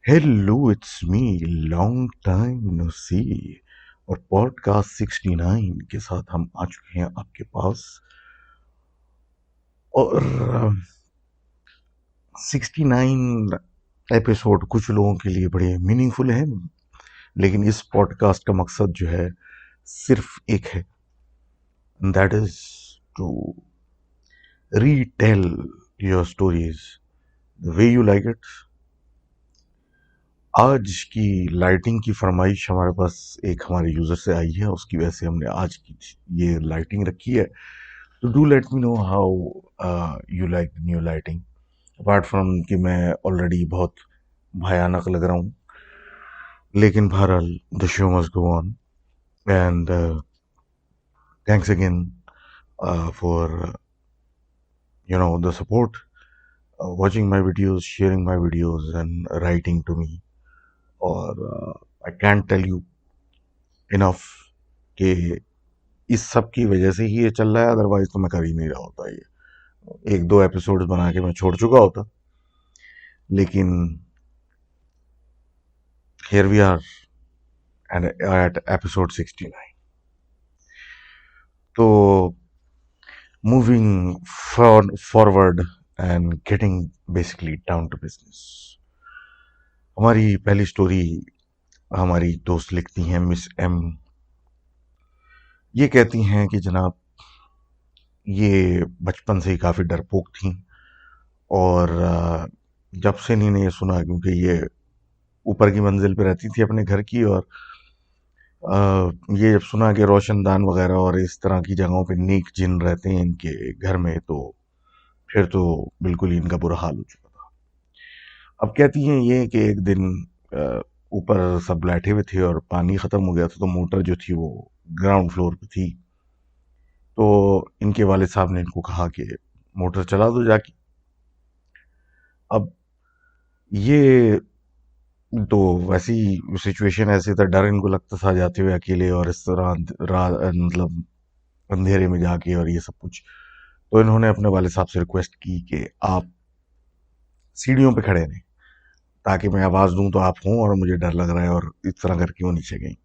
Hello, it's me. Long time no see. और podcast 69 के साथ हम आ चुके हैं आपके पास। और 69 एपिसोड कुछ लोगों के लिए बड़े मीनिंगफुल हैं, लेकिन इस पॉडकास्ट का मकसद जो है सिर्फ एक है, that is to retell your stories the way you like it. आज की लाइटिंग की फरमाइश हमारे पास एक हमारे यूजर से आई है, उसकी वजह से हमने आज की ये लाइटिंग रखी है। तो do let me know how you like new lighting, apart from कि मैं ऑलरेडी बहुत भयानक लग रहा हूँ, लेकिन बहरहाल the show must go on. And thanks again for the support, watching my videos, sharing my videos and writing to me. और I can't tell you enough कि इस सब की वजह से ही ये चल रहा है, अदरवाइज तो मैं कर ही नहीं रहा होता। ये एक दो एपिसोड बना के मैं छोड़ चुका होता, लेकिन here we are and at episode 69। तो moving forward and getting basically down to business, हमारी पहली स्टोरी हमारी दोस्त लिखती हैं, मिस एम। ये कहती हैं कि जनाब, ये बचपन से ही काफ़ी डरपोक थी। और जब से इन्होंने ये सुना, क्योंकि ये ऊपर की मंजिल पे रहती थी अपने घर की, और ये जब सुना कि रोशनदान वगैरह और इस तरह की जगहों पे नेक जिन रहते हैं इनके घर में, तो फिर तो बिल्कुल ही इनका बुरा हाल हो चुका था। अब कहती हैं ये कि एक दिन ऊपर सब बैठे हुए थे और पानी ख़त्म हो गया था, तो मोटर जो थी वो ग्राउंड फ्लोर पे थी। तो इनके वालिद साहब ने इनको कहा कि मोटर चला दो जाके। अब ये तो वैसी सिचुएशन ऐसी था, डर इनको लगता था जाते हुए अकेले और इस तरह मतलब अंधेरे में जाके और ये सब कुछ। तो इन्होंने अपने वाले साहब से रिक्वेस्ट की कि आप सीढ़ियों पे खड़े रहें, ताकि मैं आवाज़ दूं तो आप हों, और मुझे डर लग रहा है, और इस तरह करके वो नीचे गई।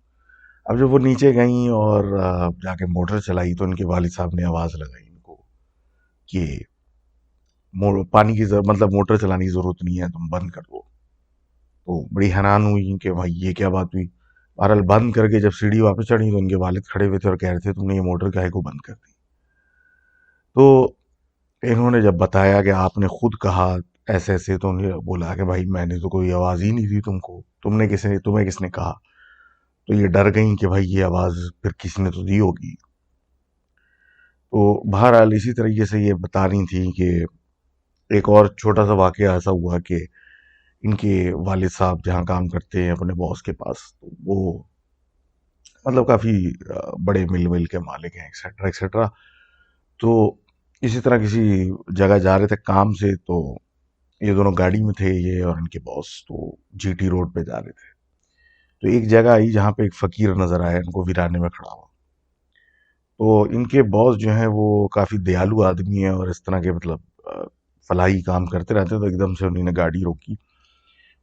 अब जब वो नीचे गई और जाके मोटर चलाई, तो इनके वालिद साहब ने आवाज़ लगाई इनको कि पानी की मतलब मोटर चलाने की ज़रूरत नहीं है, तुम बंद कर दो। तो बड़ी हैरान हुई कि भाई ये क्या बात हुई। बहरहाल बंद करके जब सीढ़ी वापस चढ़ी, तो उनके वालिद खड़े हुए थे और कह रहे थे, तुमने ये मोटर काहे को बंद कर दी। तो इन्होंने जब बताया कि आपने खुद कहा ऐसे ऐसे, तो उन्हें बोला कि भाई मैंने तो कोई आवाज़ ही नहीं दी तुमको, तुम्हें किसने कहा। तो ये डर गई कि भाई ये आवाज़ फिर किसी ने तो दी होगी। तो बहरहाल इसी तरीके से ये बता रही थी कि एक और छोटा सा वाकया ऐसा हुआ कि इनके वालिद साहब जहाँ काम करते हैं अपने बॉस के पास, तो वो मतलब काफ़ी बड़े मिल मिल के मालिक हैं, एक्सेट्रा एक्सेट्रा। तो इसी तरह किसी जगह जा रहे थे काम से, तो ये दोनों गाड़ी में थे, ये और इनके बॉस, तो जीटी रोड पे जा रहे थे। तो एक जगह आई जहाँ पे एक फकीर नजर आया इनको वीराने में खड़ा हुआ। तो इनके बॉस जो हैं वो काफ़ी दयालु आदमी है, और इस तरह के मतलब फलाही काम करते रहते हैं। तो एकदम से उन्होंने गाड़ी रोकी,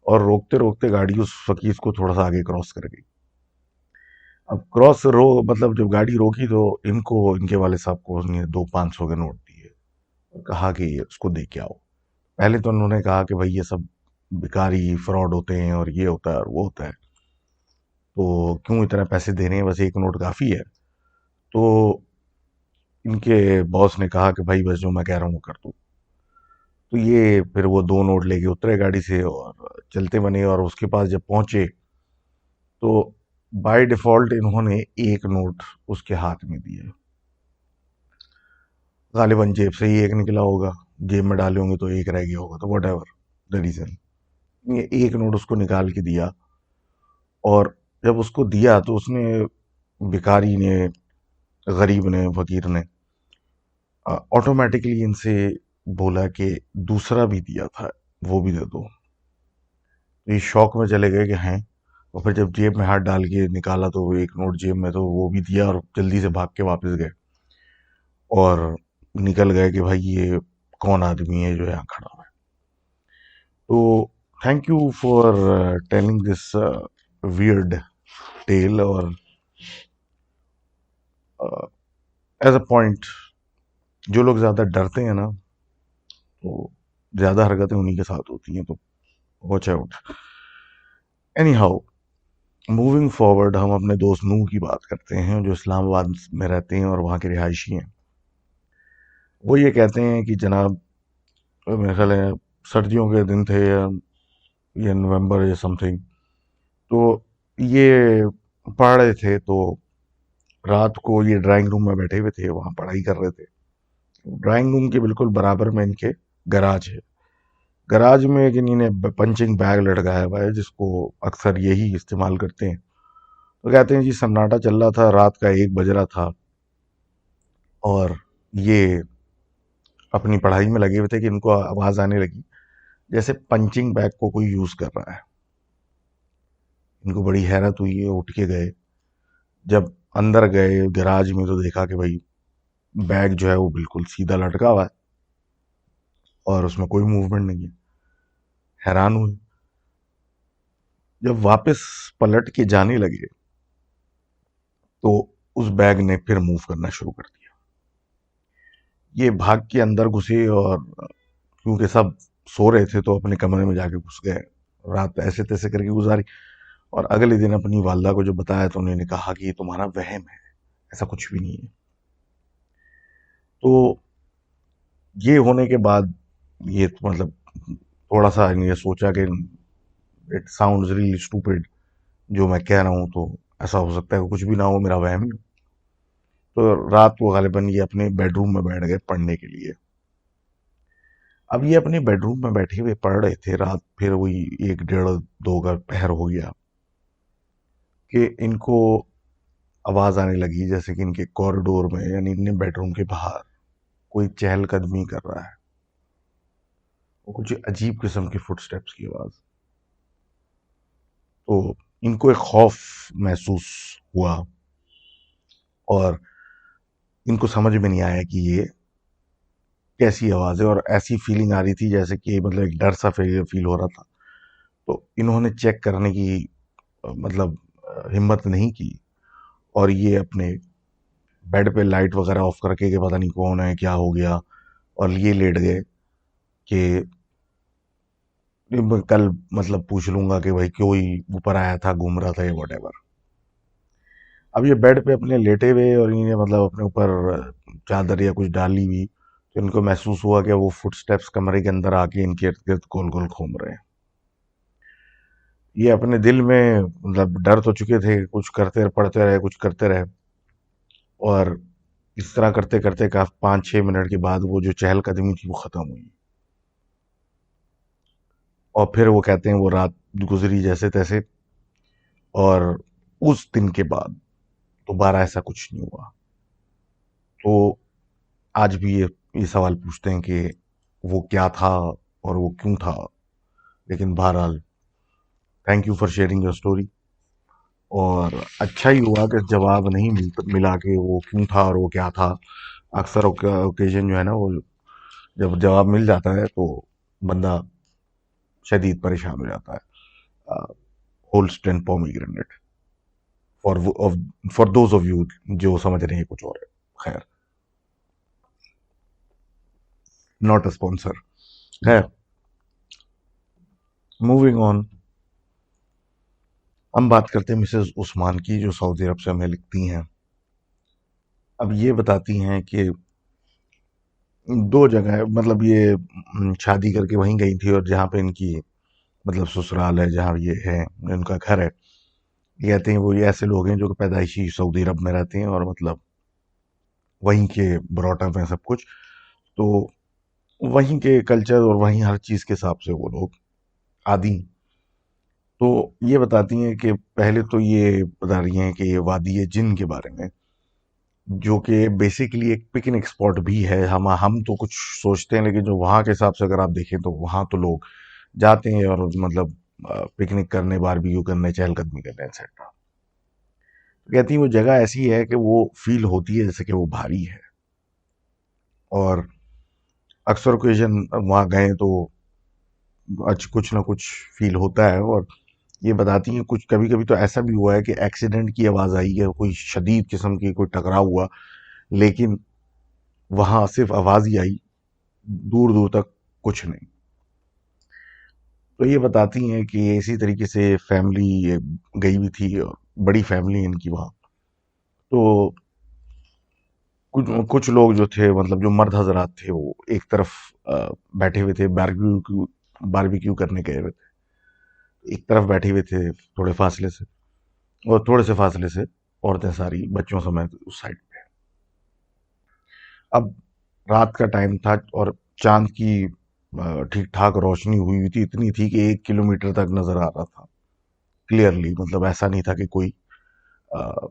और रोकते रोकते गाड़ी उस फकीर को थोड़ा सा आगे क्रॉस कर गई। अब क्रॉस रो मतलब जब गाड़ी रोकी, तो इनको इनके वाले साहब को उसने 2 500 के नोट दिए और कहा कि उसको दे के आओ। पहले तो उन्होंने कहा कि भाई ये सब बेकारी फ्रॉड होते हैं, और ये होता है और वो होता है, तो क्यों इतना पैसे दे रहे हैं, बस एक नोट काफ़ी है। तो इनके बॉस ने कहा कि भाई बस जो मैं कह रहा हूँ वो कर दो। तो ये फिर वो 2 नोट लेके उतरे गाड़ी से और चलते बने, और उसके पास जब पहुंचे, तो बाय डिफॉल्ट इन्होंने एक नोट उसके हाथ में दिया। गालिबन जेब से ही एक निकला होगा, जेब में डाले होंगे तो एक रह गया होगा, तो वट एवर द रीजन, ये एक नोट उसको निकाल के दिया। और जब उसको दिया, तो उसने, भिखारी ने, गरीब ने, फकीर ने ऑटोमेटिकली इनसे बोला कि दूसरा भी दिया था, वो भी दे दो। तो ये शौक में चले गए कि हैं। और फिर जब जेब में हाथ डाल के निकाला, तो वो एक नोट जेब में, तो वो भी दिया, और जल्दी से भाग के वापस गए और निकल गए कि भाई ये कौन आदमी है जो यहाँ खड़ा हुआ है। तो thank you for telling this weird tale और एज अ पॉइंट। जो लोग ज़्यादा डरते हैं ना, तो ज़्यादा हरकतें उन्हीं के साथ होती हैं, तो watch out. Any how, moving forward, हम अपने दोस्त नूह की बात करते हैं जो इस्लामाबाद में रहते हैं और वहाँ के रिहायशी हैं। वो ये कहते हैं कि जनाब, मेरे ख्याल है सर्दियों के दिन थे या नवंबर या समथिंग, तो ये पढ़ रहे थे, तो रात को ये ड्राइंग रूम में बैठे हुए थे, वहाँ पढ़ाई कर रहे थे। ड्राइंग रूम के बिल्कुल बराबर में इनके गराज है। गराज में एक इन्होंने पंचिंग बैग लटकाया हुआ है, जिसको अक्सर यही इस्तेमाल करते हैं। तो कहते हैं जी, सन्नाटा चल रहा था, रात का 1 बज रहा था, और ये अपनी पढ़ाई में लगे हुए थे कि इनको आवाज़ आने लगी जैसे पंचिंग बैग को कोई यूज़ कर रहा है। इनको बड़ी हैरत हुई है, उठ के गए। जब अंदर गए गैराज में, तो देखा कि भाई बैग जो है वो बिल्कुल सीधा लटका हुआ है और उसमें कोई मूवमेंट नहीं है। हैरान हुए। जब वापस पलट के जाने लगे, तो उस बैग ने फिर मूव करना शुरू कर दिया। ये भाग के अंदर घुसे, और क्योंकि सब सो रहे थे तो अपने कमरे में जाके घुस गए। रात ऐसे तैसे करके गुजारी, और अगले दिन अपनी वालदा को जो बताया, तो उन्होंने कहा कि ये तुम्हारा वहम है, ऐसा कुछ भी नहीं है। तो ये होने के बाद ये तो मतलब थोड़ा सा ये सोचा कि इट साउंड्स रियली स्टूपिड जो मैं कह रहा हूँ, तो ऐसा हो सकता है कि कुछ भी ना हो, मेरा वहम ही हो। तो रात को गालिबन ये अपने बेडरूम में बैठ गए पढ़ने के लिए। अब ये अपने बेडरूम में बैठे हुए पढ़ रहे थे, रात फिर वही 1 डेढ़ 2 का पहर हो गया कि इनको आवाज आने लगी जैसे कि इनके कॉरिडोर में, यानी इनके बेडरूम के बाहर कोई चहलकदमी कर रहा है। वो कुछ अजीब किस्म के फुटस्टेप्स की आवाज। तो इनको एक खौफ महसूस हुआ, और इनको समझ में नहीं आया कि ये कैसी आवाज है, और ऐसी फीलिंग आ रही थी जैसे कि मतलब एक डर सा फील हो रहा था। तो इन्होंने चेक करने की मतलब हिम्मत नहीं की, और ये अपने बेड पे लाइट वगैरह ऑफ करके कि पता नहीं कौन है, क्या हो गया, और ये लेट गए कि मैं कल मतलब पूछ लूंगा कि भाई क्यों ही ऊपर आया था, घूम रहा था, या वट एवर। अब ये बेड पे अपने लेटे हुए, और इन्हें मतलब अपने ऊपर चादर या कुछ डाली हुई, तो इनको महसूस हुआ कि वो फुटस्टेप्स कमरे के अंदर आके इनके इर्द गिर्द गोल गोल घूम रहे हैं। ये अपने दिल में मतलब डर तो चुके थे, कुछ करते पढ़ते रहे, कुछ करते रहे, और इस तरह करते करते का 5-6 मिनट के बाद वो जो चहलकदमी थी वो खत्म हुई। और फिर वो कहते हैं वो रात गुजरी जैसे तैसे, और उस दिन के बाद दोबारा ऐसा कुछ नहीं हुआ। तो आज भी ये सवाल पूछते हैं कि वो क्या था और वो क्यों था। लेकिन बहरहाल, thank you for sharing your story. और अच्छा ही हुआ कि जवाब नहीं मिला कि वो क्यों था और वो क्या था। अक्सर ओकेजन जो है ना, वो जब जवाब मिल जाता है तो बंदा शदीद परेशान हो जाता है। Holst and pomegranate, for for those of you जो समझ रहे हैं कुछ और है। खैर, नॉट अ स्पॉन्सर है। मूविंग ऑन, हम बात करते हैं मिसेस उस्मान की, जो सऊदी अरब से हमें लिखती हैं। अब ये बताती हैं कि 2 जगह मतलब ये शादी करके वहीं गई थी, और जहाँ पे इनकी मतलब ससुराल है, जहाँ ये है इनका घर है, ये कहते हैं वो ये ऐसे लोग हैं जो कि पैदाइशी सऊदी अरब में रहते हैं, और मतलब वहीं के ब्रॉटअप हैं सब कुछ। तो वहीं के कल्चर और वहीं हर चीज़ के हिसाब से वो लोग आदी। तो ये बताती हैं कि पहले तो ये बता रही हैं कि ये वादी है जिन के बारे में, जो कि बेसिकली एक पिकनिक स्पॉट भी है। हम तो कुछ सोचते हैं, लेकिन जो वहाँ के हिसाब से अगर आप देखें, तो वहाँ तो लोग जाते हैं और मतलब पिकनिक करने, बारबेक्यू करने, चहलकदमी करने, एक्सेट्रा। कहती हैं वो जगह ऐसी है कि वो फील होती है जैसे कि वो भारी है। और अक्सर ओकेजन वहाँ गए तो आज कुछ ना कुछ फील होता है। और ये बताती हैं कुछ, कभी कभी तो ऐसा भी हुआ है कि एक्सीडेंट की आवाज़ आई है, कोई शदीद किस्म की कोई टकराव हुआ, लेकिन वहां सिर्फ आवाज़ ही आई, दूर दूर तक कुछ नहीं। तो ये बताती हैं कि इसी तरीके से फैमिली गई हुई थी, और बड़ी फैमिली इनकी वहाँ। तो कुछ कुछ लोग जो थे, मतलब जो मर्द हजरात थे, वो एक तरफ बैठे हुए थे, बारबेक्यू बारबेक्यू करने गए हुए थे, एक तरफ बैठे हुए थे थोड़े फासले से, और थोड़े से फासले से औरतें सारी बच्चों समेत उस साइड पे। अब रात का टाइम था, और चांद की ठीक ठाक रोशनी हुई हुई थी, इतनी थी कि 1 किलोमीटर तक नजर आ रहा था क्लियरली। मतलब ऐसा नहीं था कि कोई अ,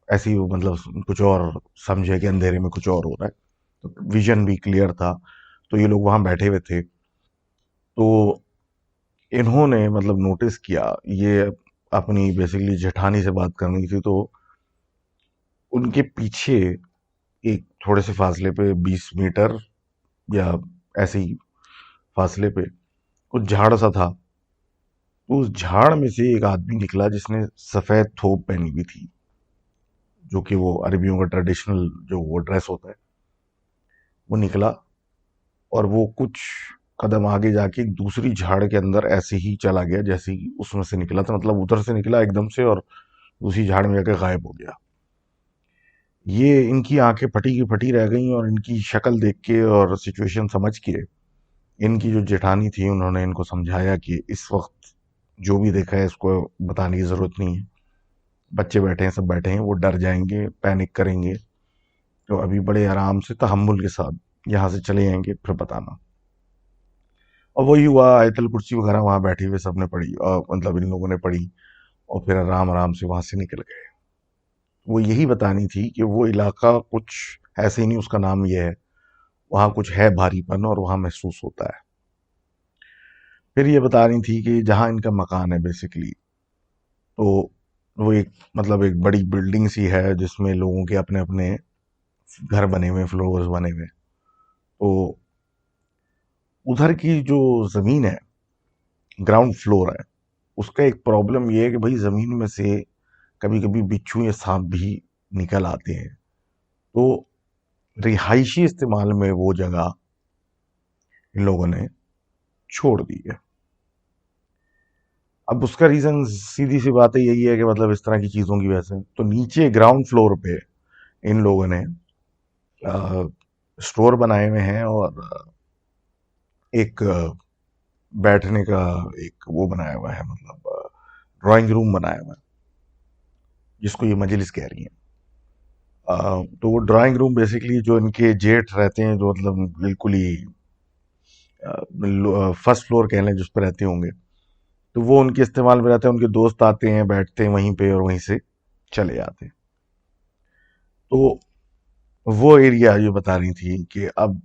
ऐसी मतलब कुछ और समझे कि अंधेरे में कुछ और हो रहा है। तो विजन भी क्लियर था। तो ये लोग वहां बैठे हुए थे। तो इन्होंने मतलब नोटिस किया, ये अपनी बेसिकली जेठानी से बात करनी थी, तो उनके पीछे एक थोड़े से फासले पे 20 मीटर या ऐसे ही फासले पे कुछ झाड़ सा था। तो उस झाड़ में से एक आदमी निकला जिसने सफेद थोप पहनी हुई थी, जो कि वो अरबियों का ट्रेडिशनल जो वो ड्रेस होता है, वो निकला। और वो कुछ कदम आगे जाके एक दूसरी झाड़ के अंदर ऐसे ही चला गया जैसे ही उसमें से निकला था। मतलब उधर से निकला एकदम से, और दूसरी झाड़ में जाकर गायब हो गया। ये इनकी आंखें फटी की फटी रह गई, और इनकी शक्ल देख के और सिचुएशन समझ के इनकी जो जेठानी थी, उन्होंने इनको समझाया कि इस वक्त जो भी देखा है इसको बताने की जरूरत नहीं है। बच्चे बैठे हैं, सब बैठे हैं, वो डर जाएंगे, पैनिक करेंगे, तो अभी बड़े आराम से तहम्मुल के साथ यहाँ से चले जाएंगे, फिर बताना। और वही हुआ, आयतल कुर्सी वगैरह वहां बैठे हुए सबने पढ़ी, और मतलब इन लोगों ने पढ़ी, और फिर आराम आराम से वहां से निकल गए। वो यही बतानी थी कि वो इलाका कुछ ऐसे ही नहीं, उसका नाम ये है, वहां कुछ है भारीपन, और वहां महसूस होता है। फिर ये बता रही थी कि जहाँ इनका मकान है बेसिकली, तो वो एक मतलब एक बड़ी बिल्डिंग सी है जिसमें लोगों के अपने अपने घर बने हुए, फ्लोर्स बने हुए। तो उधर की जो जमीन है, ग्राउंड फ्लोर है, उसका एक प्रॉब्लम ये है कि भाई जमीन में से कभी कभी बिच्छू या सांप भी निकल आते हैं। तो रिहायशी इस्तेमाल में वो जगह इन लोगों ने छोड़ दी है। अब उसका रीजन सीधी सी बात है यही है कि मतलब इस तरह की चीजों की वजह से, तो नीचे ग्राउंड फ्लोर पे इन लोगों ने स्टोर बनाए हुए हैं, और एक बैठने का एक वो बनाया हुआ है, मतलब ड्राइंग रूम बनाया हुआ है, जिसको ये मजलिस कह रही हैं। तो वो ड्राइंग रूम बेसिकली जो इनके जेठ रहते हैं, जो मतलब बिल्कुल ही फर्स्ट फ्लोर कह लें जिस पर रहते होंगे, तो वो उनके इस्तेमाल में रहते हैं। उनके दोस्त आते हैं, बैठते हैं वहीं पे, और वहीं से चले जाते हैं। तो वो एरिया ये बता रही थी कि अब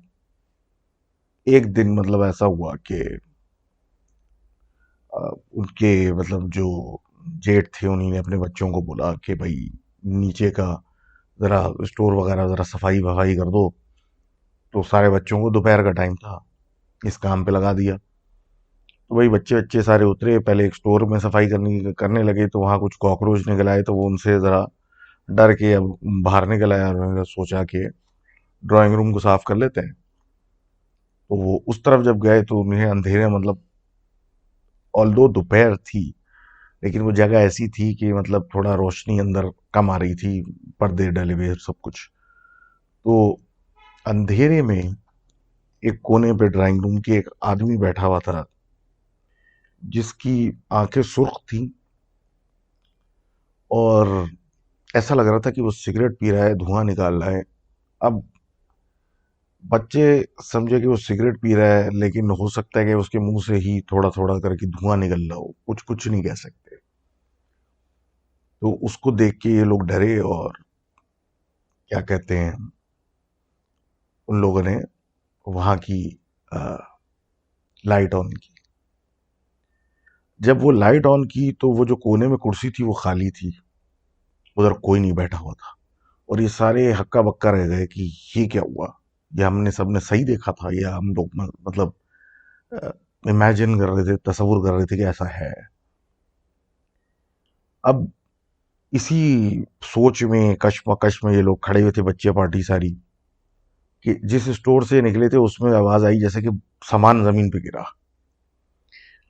एक दिन मतलब ऐसा हुआ कि उनके मतलब जो जेठ थे, उन्हीं ने अपने बच्चों को बोला कि भाई नीचे का जरा स्टोर वगैरह जरा सफाई वफाई कर दो। तो सारे बच्चों को, दोपहर का टाइम था, इस काम पे लगा दिया। तो वही बच्चे बच्चे सारे उतरे, पहले एक स्टोर में सफाई करनी करने लगे, तो वहां कुछ कॉकरोच निकल आए, तो वो उनसे जरा डर के अब बाहर निकल आया, और उन्होंने सोचा कि ड्राइंग रूम को साफ कर लेते हैं। तो वो उस तरफ जब गए तो उन्हें अंधेरे, मतलब ऑल्दो दोपहर थी, लेकिन वो जगह ऐसी थी कि मतलब थोड़ा रोशनी अंदर कम आ रही थी, पर्दे डले हुए सब कुछ। तो अंधेरे में एक कोने पे ड्राइंग रूम के एक आदमी बैठा हुआ था, जिसकी आंखें सुर्ख थी, और ऐसा लग रहा था कि वो सिगरेट पी रहा है, धुआं निकाल रहा है। अब बच्चे समझे कि वो सिगरेट पी रहा है, लेकिन हो सकता है कि उसके मुंह से ही थोड़ा थोड़ा करके धुआं निकल रहा हो, कुछ कुछ नहीं कह सकते। तो उसको देख के ये लोग डरे, और क्या कहते हैं, उन लोगों ने वहां की लाइट ऑन की। जब वो लाइट ऑन की तो वो जो कोने में कुर्सी थी वो खाली थी, उधर कोई नहीं बैठा हुआ था। और ये सारे हक्का बक्का रह गए कि ये क्या हुआ, ये हमने सबने सही देखा था, या हम लोग मतलब इमेजिन कर रहे थे, तसव्वुर कर रहे थे कि ऐसा है। अब इसी सोच में, कश्मकश में ये लोग खड़े हुए थे, बच्चे पार्टी सारी, कि जिस स्टोर से निकले थे उसमें आवाज आई जैसे कि सामान जमीन पे गिरा।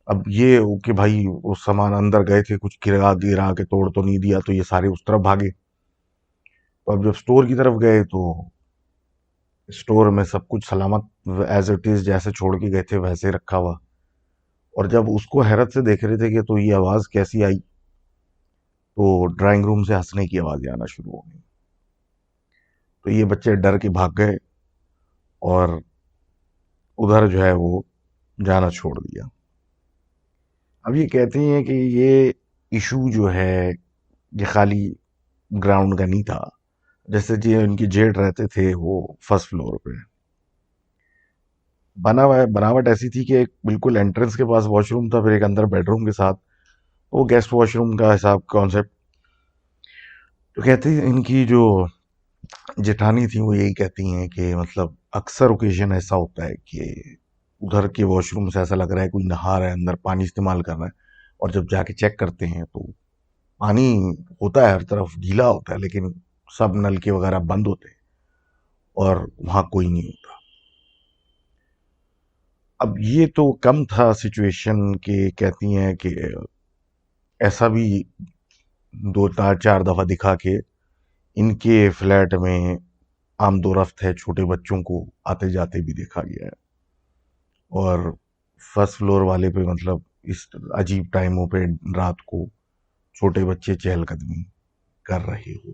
अब ये कि भाई वो सामान अंदर गए थे, कुछ गिरा गिरा के तोड़ तो नहीं दिया, तो ये सारे उस तरफ भागे। तो अब जब स्टोर की तरफ गए तो स्टोर में सब कुछ सलामत, एज इट इज, जैसे छोड़ के गए थे वैसे रखा हुआ। और जब उसको हैरत से देख रहे थे कि तो ये आवाज कैसी आई, तो ड्राइंग रूम से हंसने की आवाजें आना शुरू हो गई। तो ये बच्चे डर के भाग गए और उधर जो है वो जाना छोड़ दिया। अब ये कहते हैं कि ये इशू जो है ये खाली ग्राउंड का नहीं था। जैसे जी उनकी जेठ रहते थे वो फर्स्ट फ्लोर पे, बना हुआ है, बनावट ऐसी थी कि एक बिल्कुल एंट्रेंस के पास वॉशरूम था, फिर एक अंदर बेडरूम के साथ, वो गेस्ट वॉशरूम का हिसाब कॉन्सेप्ट। तो कहते हैं इनकी जो जेठानी थी वो यही कहती हैं कि मतलब अक्सर ओकेजन ऐसा होता है कि उधर के वॉशरूम से ऐसा लग रहा है कोई नहा रहा है, अंदर पानी इस्तेमाल कर रहा है, और जब जाके चेक करते हैं तो पानी होता है, हर तरफ गीला होता है, लेकिन सब नलके वगैरह बंद होते हैं और वहां कोई नहीं होता। अब ये तो कम था सिचुएशन के, कहती हैं कि ऐसा भी दो चार दफा दिखा के इनके फ्लैट में आमदोरफ्त है, छोटे बच्चों को आते जाते भी देखा गया है। और फर्स्ट फ्लोर वाले पे मतलब इस अजीब टाइमों पे रात को छोटे बच्चे चहलकदमी कर रहे हो।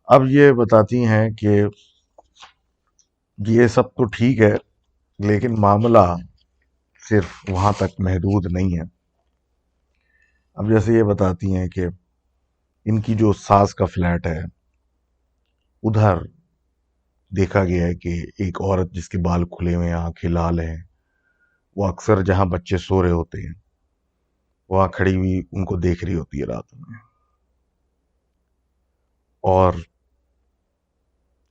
अब ये बताती हैं कि ये सब तो ठीक है, लेकिन मामला सिर्फ वहां तक महदूद नहीं है। अब जैसे ये बताती हैं कि इनकी जो सास का फ्लैट है उधर देखा गया है कि एक औरत जिसके बाल खुले हुए हैं, आंखें लाल हैं, वो अक्सर जहां बच्चे सो रहे होते हैं वहां खड़ी हुई उनको देख रही होती है रात में, और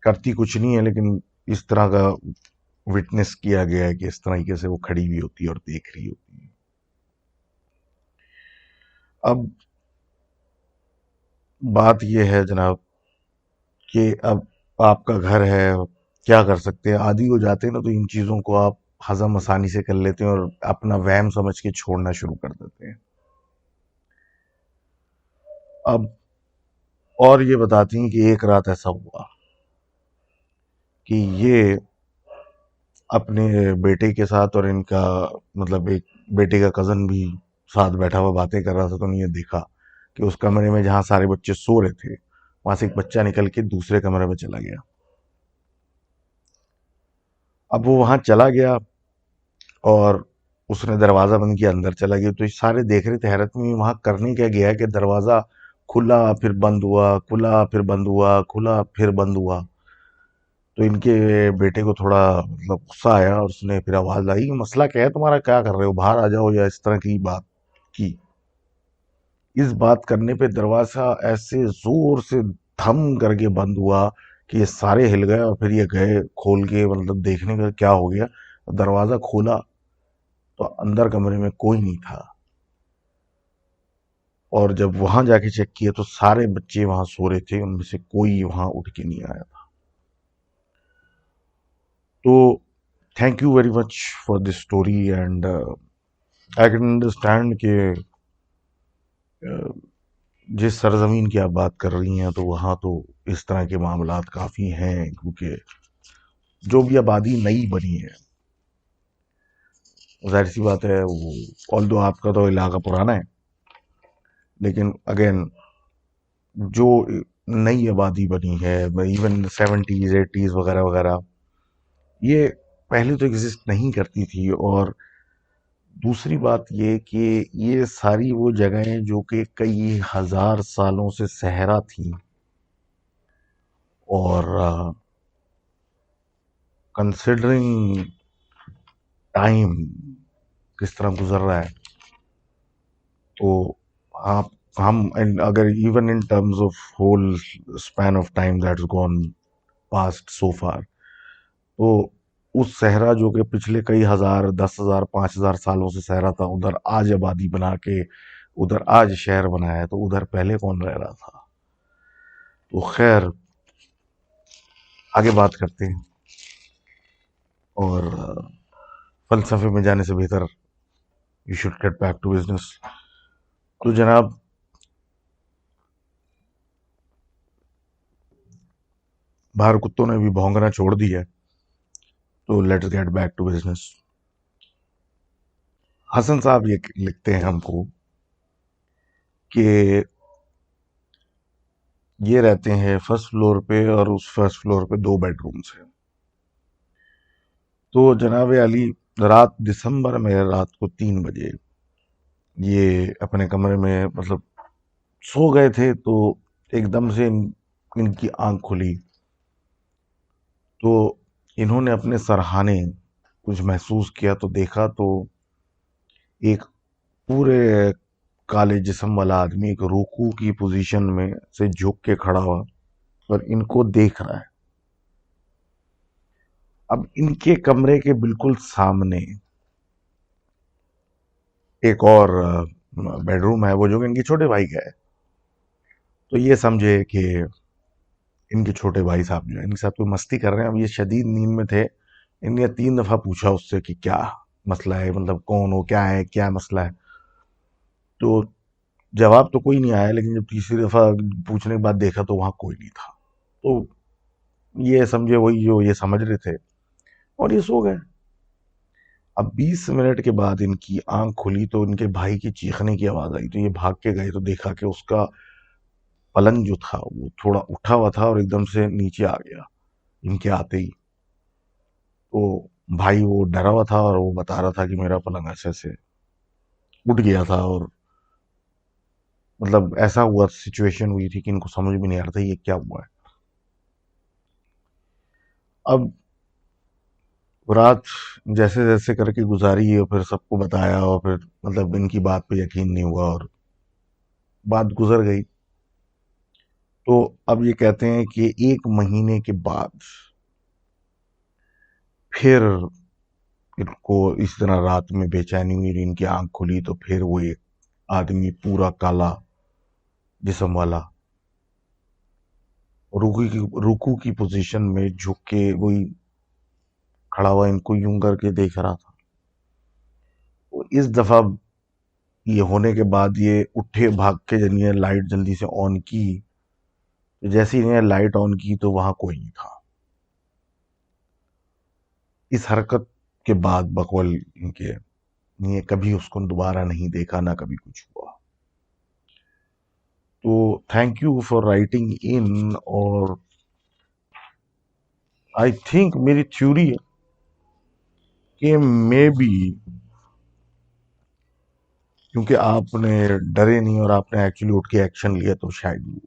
करती कुछ नहीं है, लेकिन इस तरह का विटनेस किया गया है कि इस तरीके से वो खड़ी हुई होती है और देख रही होती है। अब बात यह है जनाब कि अब आपका घर है, क्या कर सकते हैं, आदी हो जाते हैं ना, तो इन चीज़ों को आप हजम आसानी से कर लेते हैं और अपना वहम समझ के छोड़ना शुरू कर देते हैं। अब और ये बताती हैं कि एक रात ऐसा हुआ कि ये अपने बेटे के साथ, और इनका मतलब एक बेटे का कज़न भी साथ बैठा हुआ बातें कर रहा था, तो उन्होंने देखा कि उस कमरे में जहाँ सारे बच्चे सो रहे थे वहां से एक बच्चा निकल के दूसरे कमरे में चला गया। अब वो वहां चला गया और उसने दरवाजा बंद किया, अंदर चला गया। तो ये सारे देख रहे थे हैरत में, वहां करने क्या गया है कि दरवाजा खुला फिर बंद हुआ, खुला फिर बंद हुआ, खुला फिर बंद हुआ। तो इनके बेटे को थोड़ा मतलब गुस्सा आया और उसने फिर आवाज लाई, मसला क्या है तुम्हारा, क्या कर रहे हो, बाहर आ जाओ, या इस तरह की बात की। इस बात करने पे दरवाजा ऐसे जोर से धम करके बंद हुआ कि ये सारे हिल गए, और फिर ये गए खोल के मतलब देखने का क्या हो गया। दरवाजा खोला तो अंदर कमरे में कोई नहीं था, और जब वहां जाके चेक किया तो सारे बच्चे वहां सो रहे थे, उनमें से कोई वहां उठ के नहीं आया था। तो thank you very much for this story, and I can understand कि जिस सरजमीन की आप बात कर रही हैं तो वहाँ तो इस तरह के मामलात काफ़ी हैं, क्योंकि जो भी आबादी नई बनी है, जाहिर सी बात है वो, ऑल दो आपका तो इलाका पुराना है, लेकिन अगेन जो नई आबादी बनी है, इवन 70s 80s वगैरह वगैरह, ये पहले तो एग्जिस्ट नहीं करती थी। और दूसरी बात ये कि ये सारी वो जगहें जो कि कई हजार सालों से सहरा थी, और कंसिडरिंग टाइम किस तरह गुजर रहा है, तो आप हम अगर even in terms of whole span of time that's gone past so far, तो उस सहरा जो कि पिछले कई हजार 10,000 5,000 सालों से सहरा था, उधर आज आबादी बना के उधर आज शहर बनाया है, तो उधर पहले कौन रह रहा था? तो खैर, आगे बात करते हैं। और फलसफे में जाने से बेहतर you should get back to business. तो जनाब, बाहर कुत्तों ने भी भौंकना छोड़ दिया है, तो let's get back to business. Hasan साहब ये लिखते हैं हमको कि ये रहते हैं फर्स्ट फ्लोर पे, और उस फर्स्ट फ्लोर पे 2 बेडरूम्स हैं। तो जनाब अली, रात दिसंबर में रात को 3 बजे ये अपने कमरे में मतलब सो गए थे, तो एकदम से इनकी आंख खुली। तो इन्होंने अपने सरहाने कुछ महसूस किया, तो देखा तो एक पूरे काले जिस्म वाला आदमी एक रुकू की पोजीशन में से झुक के खड़ा हुआ और इनको देख रहा है। अब इनके कमरे के बिल्कुल सामने एक और बेडरूम है, वो जो कि इनके छोटे भाई का है। तो ये समझे कि इनके छोटे भाई साहब जो है इनके साथ कोई मस्ती कर रहे हैं। अब ये शदीद नींद में थे। इनने 3 दफा पूछा उससे कि क्या मसला है, मतलब कौन हो, क्या है, क्या मसला है। तो जवाब तो कोई नहीं आया, लेकिन जब तीसरी दफा पूछने के बाद देखा तो वहां कोई नहीं था। तो ये समझे वही जो ये समझ रहे थे, और ये सो गए। अब 20 मिनट के बाद इनकी आंख खुली तो इनके भाई की चीखने की आवाज आई। तो ये भाग के गए तो देखा कि उसका पलंग जो था वो थोड़ा उठा हुआ था और एकदम से नीचे आ गया इनके आते ही। तो भाई वो डरा हुआ था और वो बता रहा था कि मेरा पलंग ऐसे ऐसे उठ गया था, और मतलब ऐसा हुआ, सिचुएशन हुई थी कि इनको समझ में नहीं आ रहा था ये क्या हुआ है। अब रात जैसे जैसे करके गुजारी और फिर सबको बताया, और फिर मतलब इनकी बात पे यकीन नहीं हुआ और बात गुजर गई। तो अब ये कहते हैं कि 1 महीने के बाद फिर इनको इस तरह रात में बेचैनी हुई, इनकी आंख खुली तो फिर वो एक आदमी पूरा काला जिस्म वाला रुकू की पोजीशन में झुक के वही खड़ा हुआ इनको यूं करके देख रहा था। तो इस दफा ये होने के बाद ये उठे भाग के, जनिए लाइट जल्दी से ऑन की। तो जैसे ही इन्हें लाइट ऑन की तो वहां कोई नहीं था। इस हरकत के बाद बकौल इनके, ये कभी उसको दोबारा नहीं देखा, ना कभी कुछ हुआ। तो thank you for writing in. और आई थिंक मेरी थ्योरी है कि मे बी, क्योंकि आपने डरे नहीं और आपने एक्चुअली उठ के एक्शन लिया, तो शायद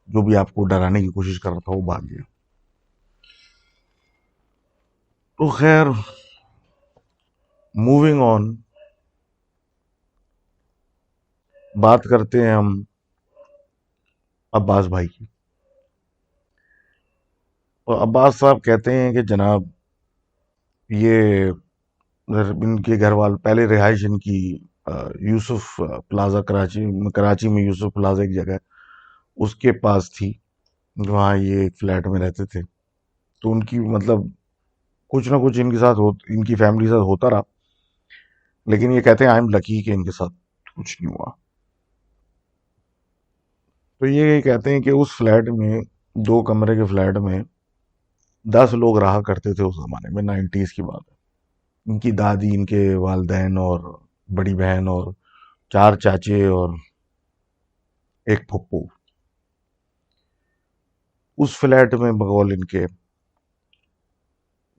जो भी आपको डराने की कोशिश कर रहा था वो भाग गया। तो खैर, मूविंग ऑन, बात करते हैं हम अब्बास भाई की। तो अब्बास साहब कहते हैं कि जनाब, ये इनके घर वाले पहले रिहाइश इनकी यूसुफ प्लाजा, कराची में यूसुफ प्लाजा एक जगह है, उसके पास थी। वहाँ ये एक फ्लैट में रहते थे। तो उनकी मतलब कुछ ना कुछ इनकी फैमिली के साथ होता रहा। लेकिन ये कहते हैं आई एम लकी कि इनके साथ कुछ नहीं हुआ। तो ये कहते हैं कि उस फ्लैट में, 2 कमरे के फ्लैट में 10 लोग रहा करते थे उस जमाने में, 90s की बात है। इनकी दादी, इनके वालदैन और बड़ी बहन और 4 चाचे और एक फुप्पू उस फ्लैट में बगौल इनके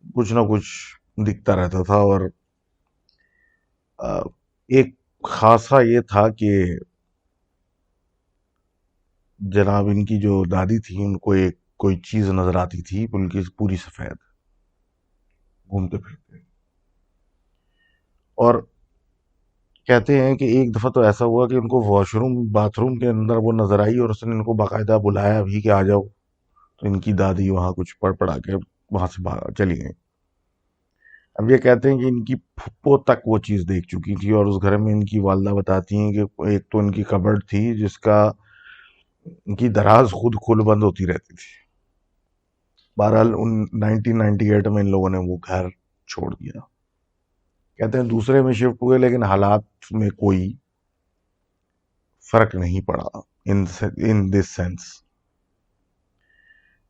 कुछ ना कुछ दिखता रहता था। और अ, एक खासा ये था कि जनाब इनकी जो दादी थी उनको एक कोई चीज नजर आती थी, उनकी पूरी सफेद, घूमते फिरते। और कहते हैं कि एक दफा तो ऐसा हुआ कि उनको वॉशरूम बाथरूम के अंदर वो नजर आई और उसने इनको बाकायदा बुलाया भी कि आ जाओ। तो इनकी दादी वहां कुछ पढ़ पढ़ा के वहां से चली गई। अब ये कहते हैं कि इनकी फुप्पो तक वो चीज़ देख चुकी थी, और उस घर में इनकी वालदा बताती हैं कि एक तो इनकी कबर्ड थी जिसका इनकी दराज खुद खुल बंद होती रहती थी। बहरहाल उन 1998 में इन लोगों ने वो घर छोड़ दिया। कहते हैं दूसरे में शिफ्ट हुए, लेकिन हालात में कोई फर्क नहीं पड़ा इन इन दिस सेंस।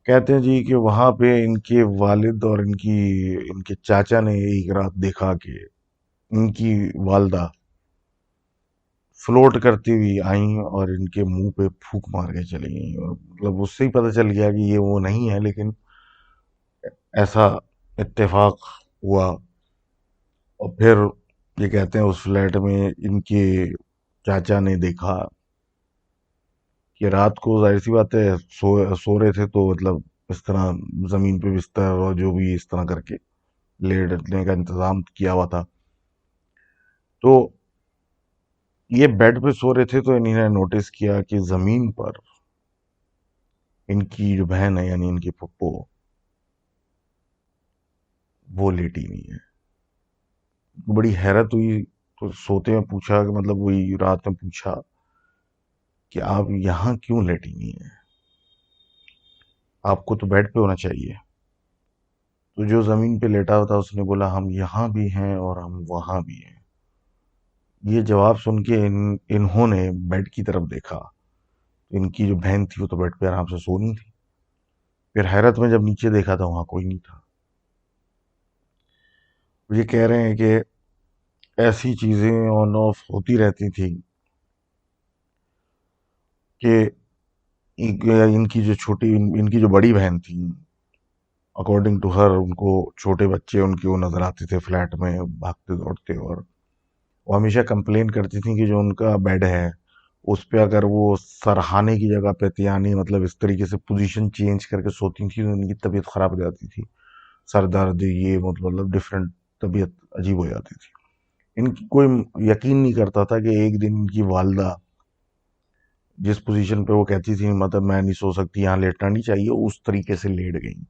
कहते हैं जी कि वहां पे इनके वालिद और इनकी इनके चाचा ने एक रात देखा कि इनकी वालदा फ्लोट करती हुई आई और इनके मुंह पे फूंक मार के चली गई, और मतलब उससे ही पता चल गया कि ये वो नहीं है, लेकिन ऐसा इत्तेफाक हुआ। और फिर ये कहते हैं उस फ्लैट में इनके चाचा ने देखा कि रात को जाहिर सी बात है सो रहे थे, तो मतलब इस तरह जमीन पे बिस्तर और जो भी इस तरह करके लेटने का इंतजाम किया हुआ था। तो ये बेड पे सो रहे थे, तो इन्होंने नोटिस किया कि जमीन पर इनकी जो बहन है यानी इनकी पप्पो, वो लेटी नहीं है। बड़ी हैरत हुई, तो सोते में पूछा कि मतलब वही रात में पूछा कि आप यहाँ क्यों लेटी नहीं है, आपको तो बेड पे होना चाहिए। तो जो जमीन पे लेटा हुआ था उसने बोला हम यहाँ भी हैं और हम वहां भी हैं। ये जवाब सुन के इन्होंने बेड की तरफ देखा, तो इनकी जो बहन थी वो तो बेड पे आराम से सोनी थी। फिर हैरत में जब नीचे देखा था वहां कोई नहीं था। ये कह रहे हैं कि ऐसी चीजें ऑन ऑफ होती रहती थी कि इनकी जो इनकी जो बड़ी बहन थी, अकॉर्डिंग टू हर उनको छोटे बच्चे उनके वो नजर आते थे फ्लैट में भागते दौड़ते, और वो हमेशा कंप्लेन करती थी कि जो उनका बेड है उस पे अगर वो सरहाने की जगह पे यानी मतलब इस तरीके से पोजीशन चेंज करके सोती थी तो उनकी तबीयत खराब हो जाती थी। सर दर्द ये मतलब डिफरेंट, तबीयत अजीब हो जाती थी। इनकी कोई यकीन नहीं करता था कि एक दिन इनकी वालदा जिस पोजीशन पे वो कहती थी मतलब मैं नहीं सो सकती, यहाँ लेटना नहीं चाहिए, उस तरीके से लेट गई।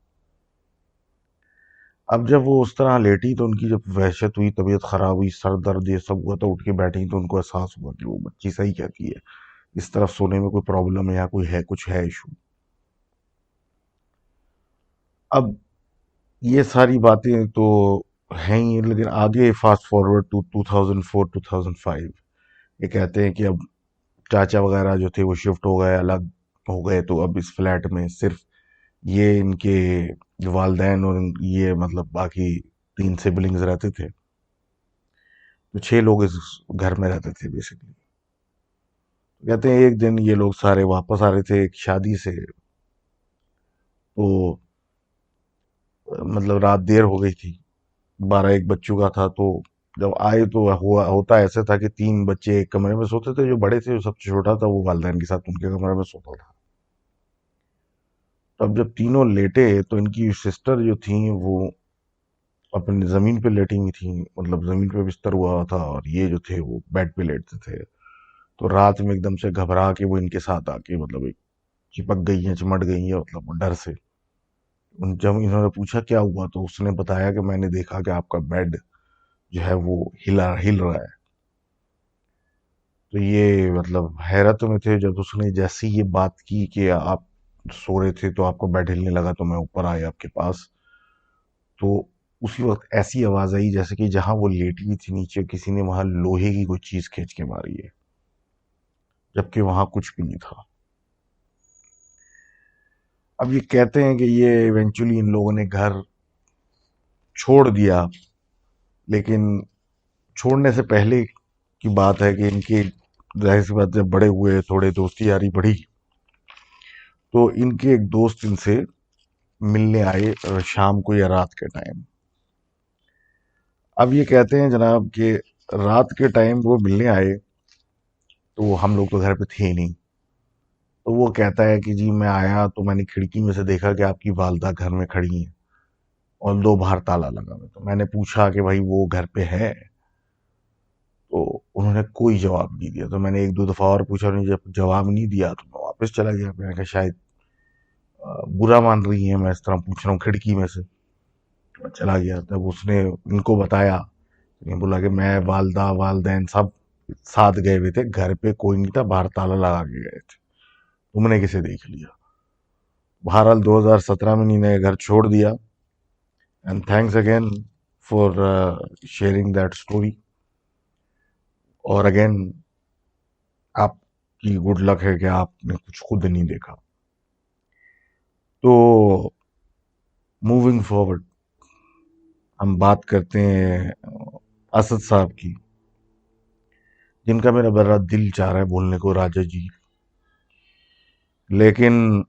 अब जब वो उस तरह लेटी तो उनकी जब वहशत हुई, तबीयत खराब हुई, सर दर्द ये सब हुआ, तो उठ के बैठी तो उनको एहसास हुआ कि वो बच्ची सही कहती है, इस तरफ सोने में कोई प्रॉब्लम है या कोई है, कुछ है इशू। अब ये सारी बातें तो हैं ही, लेकिन आगे फास्ट फॉरवर्ड टू 2004 2005, ये कहते हैं कि अब चाचा वगैरह जो थे वो शिफ्ट हो गए, अलग हो गए, तो अब इस फ्लैट में सिर्फ ये इनके वालदैन और ये मतलब बाकी 3 सिबलिंग्स रहते थे। तो 6 लोग इस घर में रहते थे बेसिकली। कहते हैं एक दिन ये लोग सारे वापस आ रहे थे एक शादी से, तो मतलब रात देर हो गई थी, 12-1 बज चुका था। तो जब आए तो हुआ होता ऐसा था कि 3 बच्चे एक कमरे में सोते थे, जो बड़े थे जो सबसे छोटा था वो वालदैन के साथ उनके कमरे में सोता था। तो अब जब तीनों लेटे तो इनकी सिस्टर जो थी वो अपनी जमीन पे लेटी हुई थी, मतलब जमीन पे बिस्तर हुआ था, और ये जो थे वो बेड पे लेटते थे। तो रात में एकदम से घबरा के वो इनके साथ आके मतलब एक चिपक गई है, चिमट गई है, मतलब वो डर से। जब इन्होंने पूछा क्या हुआ तो उसने बताया कि मैंने देखा कि आपका बेड जो है वो हिल रहा है। तो ये मतलब हैरत में थे जब उसने जैसी ये बात की कि आप सो रहे थे तो आपको बेड हिलने लगा, तो मैं ऊपर आया आपके पास। तो उसी वक्त ऐसी आवाज आई जैसे कि जहां वो लेटी हुई थी नीचे किसी ने वहां लोहे की कोई चीज खींच के मारी है, जबकि वहां कुछ भी नहीं था। अब ये कहते हैं कि ये इवेंचुअली इन लोगों ने घर छोड़ दिया, लेकिन छोड़ने से पहले की बात है कि इनकी जाहिर सी बात जब बड़े हुए थोड़े दोस्ती यारी बढ़ी, तो इनके एक दोस्त इनसे मिलने आए शाम को या रात के टाइम। अब ये कहते हैं जनाब कि रात के टाइम वो मिलने आए, तो हम लोग तो घर पे थे ही नहीं। तो वो कहता है कि जी मैं आया तो मैंने खिड़की में से देखा कि आपकी वालदा घर में खड़ी हैं और दो बाहर ताला लगा हुआ है। तो मैंने पूछा कि भाई वो घर पे है, तो उन्होंने कोई जवाब नहीं दिया। तो मैंने 1-2 दफा और पूछा, उन्होंने जब जवाब नहीं दिया तो मैं वापस चला गया। मैंने कहा शायद बुरा मान रही है, मैं इस तरह पूछ रहा हूँ खिड़की में से। मैं चला गया। तब उसने इनको बताया, ये बोला कि मैं, वालदा, वालदैन सब साथ गए हुए थे, घर पे कोई नहीं था, बाहर ताला लगा के गए थे, तुमने किसे देख लिया। बहरहाल 2017 में इन्हें घर छोड़ दिया। And thanks again for sharing that story. और अगेन आपकी गुड लक है कि आपने कुछ खुद नहीं देखा। तो मूविंग फॉरवर्ड, हम बात करते हैं असद साहब की, जिनका मेरा बड़ा दिल चाह रहा है बोलने को, राजा जी। लेकिन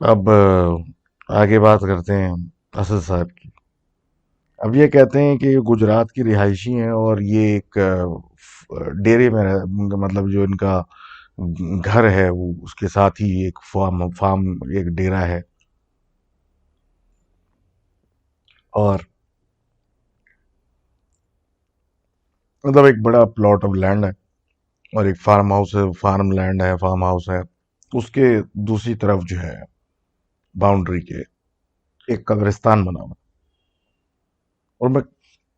अब आगे बात करते हैं असद साहब की। अब ये कहते हैं कि ये गुजरात की रिहायशी हैं और ये एक डेरे में मतलब जो इनका घर है वो उसके साथ ही एक फार्म फार्म एक डेरा है। और मतलब एक बड़ा प्लॉट ऑफ लैंड है और एक फार्म हाउस है, फार्म लैंड है, फार्म हाउस है। उसके दूसरी तरफ जो है बाउंड्री के एक कब्रिस्तान बना हुआ। और मैं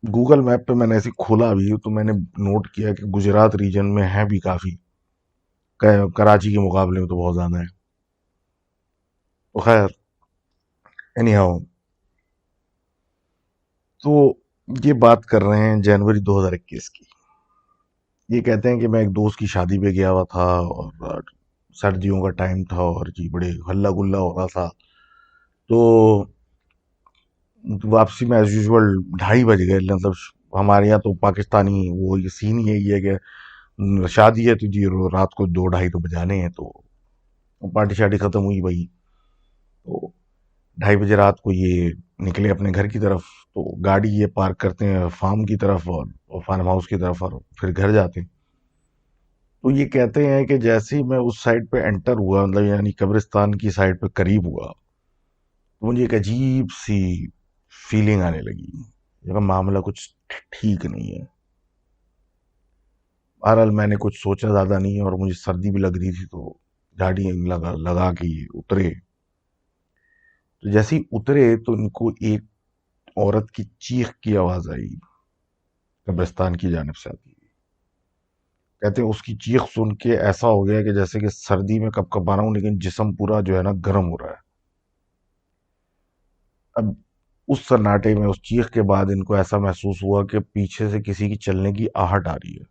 गूगल मैप पे मैंने ऐसे खोला भी तो मैंने नोट किया कि गुजरात रीजन में है भी काफी, कराची के मुकाबले में तो बहुत ज्यादा है। तो खैर, एनी हाउ, तो ये बात कर रहे हैं जनवरी 2021 की। ये कहते हैं कि मैं एक दोस्त की शादी पे गया हुआ था और सर्दियों का टाइम था और जी बड़े हल्ला गुल्ला हो रहा था। तो वापसी में एज यूजुअल 2:30 बज गए। मतलब हमारे यहाँ तो पाकिस्तानी वो ये सीन ही यही है कि शादी है तो जी रात को 2 2:30 तो बजाने हैं। तो पार्टी शार्टी खत्म हुई भाई। तो 2:30 बजे रात को ये निकले अपने घर की तरफ। तो गाड़ी ये पार्क करते हैं फार्म की तरफ और फार्म हाउस की तरफ, और फिर घर जाते हैं। तो ये कहते हैं कि जैसे ही मैं उस साइड पे एंटर हुआ, मतलब यानी कब्रिस्तान की साइड पे करीब हुआ, तो मुझे एक अजीब सी फीलिंग आने लगी, जब मामला कुछ ठीक नहीं है। बहरहाल मैंने कुछ सोचा ज्यादा नहीं, और मुझे सर्दी भी लग रही थी, तो गाड़ी लगा लगा के ये उतरे। तो जैसे ही उतरे तो इनको एक औरत की चीख की आवाज आई, कब्रिस्तान की जानिब से आती। कहते हैं उसकी चीख सुन के ऐसा हो गया कि जैसे कि सर्दी में कपकपा रहा हूं, लेकिन जिस्म पूरा जो है ना गर्म हो रहा है। अब उस सन्नाटे में, उस चीख के बाद इनको ऐसा महसूस हुआ कि पीछे से किसी की चलने की आहट आ रही है।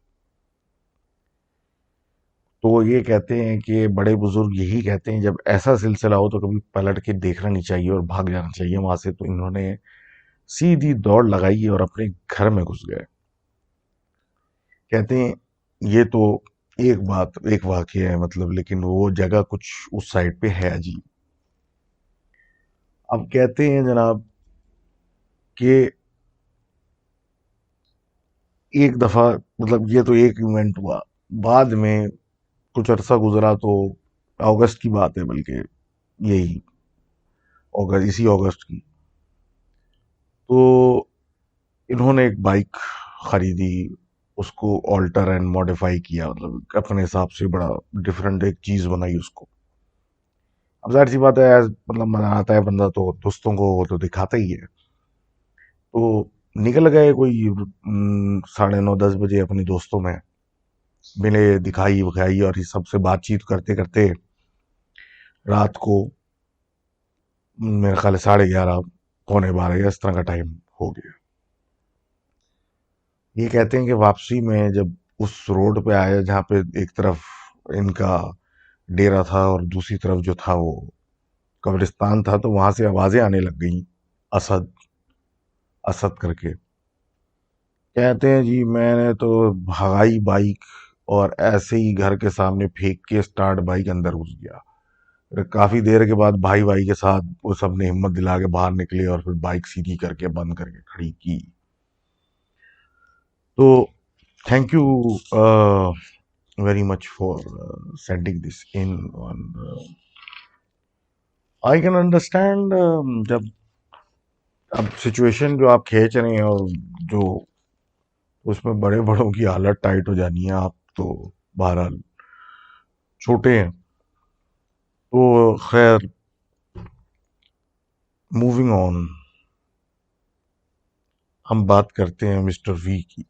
तो ये कहते हैं कि बड़े बुजुर्ग यही कहते हैं, जब ऐसा सिलसिला हो तो कभी पलट के देखना नहीं चाहिए और भाग जाना चाहिए वहां से। तो इन्होंने सीधी दौड़ लगाई और अपने घर में घुस गए। कहते हैं ये तो एक बात, एक वाकया है मतलब, लेकिन वो जगह कुछ उस साइड पे है अजीब। अब कहते हैं जनाब कि एक दफा, मतलब ये तो एक इवेंट हुआ, बाद में कुछ अरसा गुजरा तो अगस्त की बात है, बल्कि यही अगस्त, इसी अगस्त की। तो इन्होंने एक बाइक खरीदी, उसको ऑल्टर एंड मॉडिफाई किया, मतलब अपने हिसाब से बड़ा डिफरेंट एक चीज बनाई उसको। अब जाहिर सी बात है, मतलब मजा आता है बंदा तो दोस्तों को वो तो दिखाता ही है। तो निकल गए कोई 9:30 10 बजे अपने दोस्तों में, मिले, दिखाई विखाई और ये सबसे बातचीत करते करते रात को मेरे ख्याल 11:30 11:45 इस तरह का टाइम हो गया। ये कहते हैं कि वापसी में जब उस रोड पे आए जहाँ पे एक तरफ इनका डेरा था और दूसरी तरफ जो था वो कब्रिस्तान था, तो वहां से आवाजें आने लग गई, असद, असद करके। कहते हैं जी मैंने तो भगाई बाइक और ऐसे ही घर के सामने फेंक के स्टार्ट बाइक अंदर घुस गया। फिर काफी देर के बाद भाई भाई के साथ वो सब ने हिम्मत दिला के बाहर निकले और फिर बाइक सीधी करके बंद करके खड़ी की। तो thank you very much for sending this in on. I can understand जब अब सिचुएशन जो आप खींच रहे हैं और जो उसमें बड़े बड़ों की हालत टाइट हो जानी है, आप तो बहरहाल छोटे हैं। तो खैर, मूविंग ऑन, हम बात करते हैं मिस्टर वी की।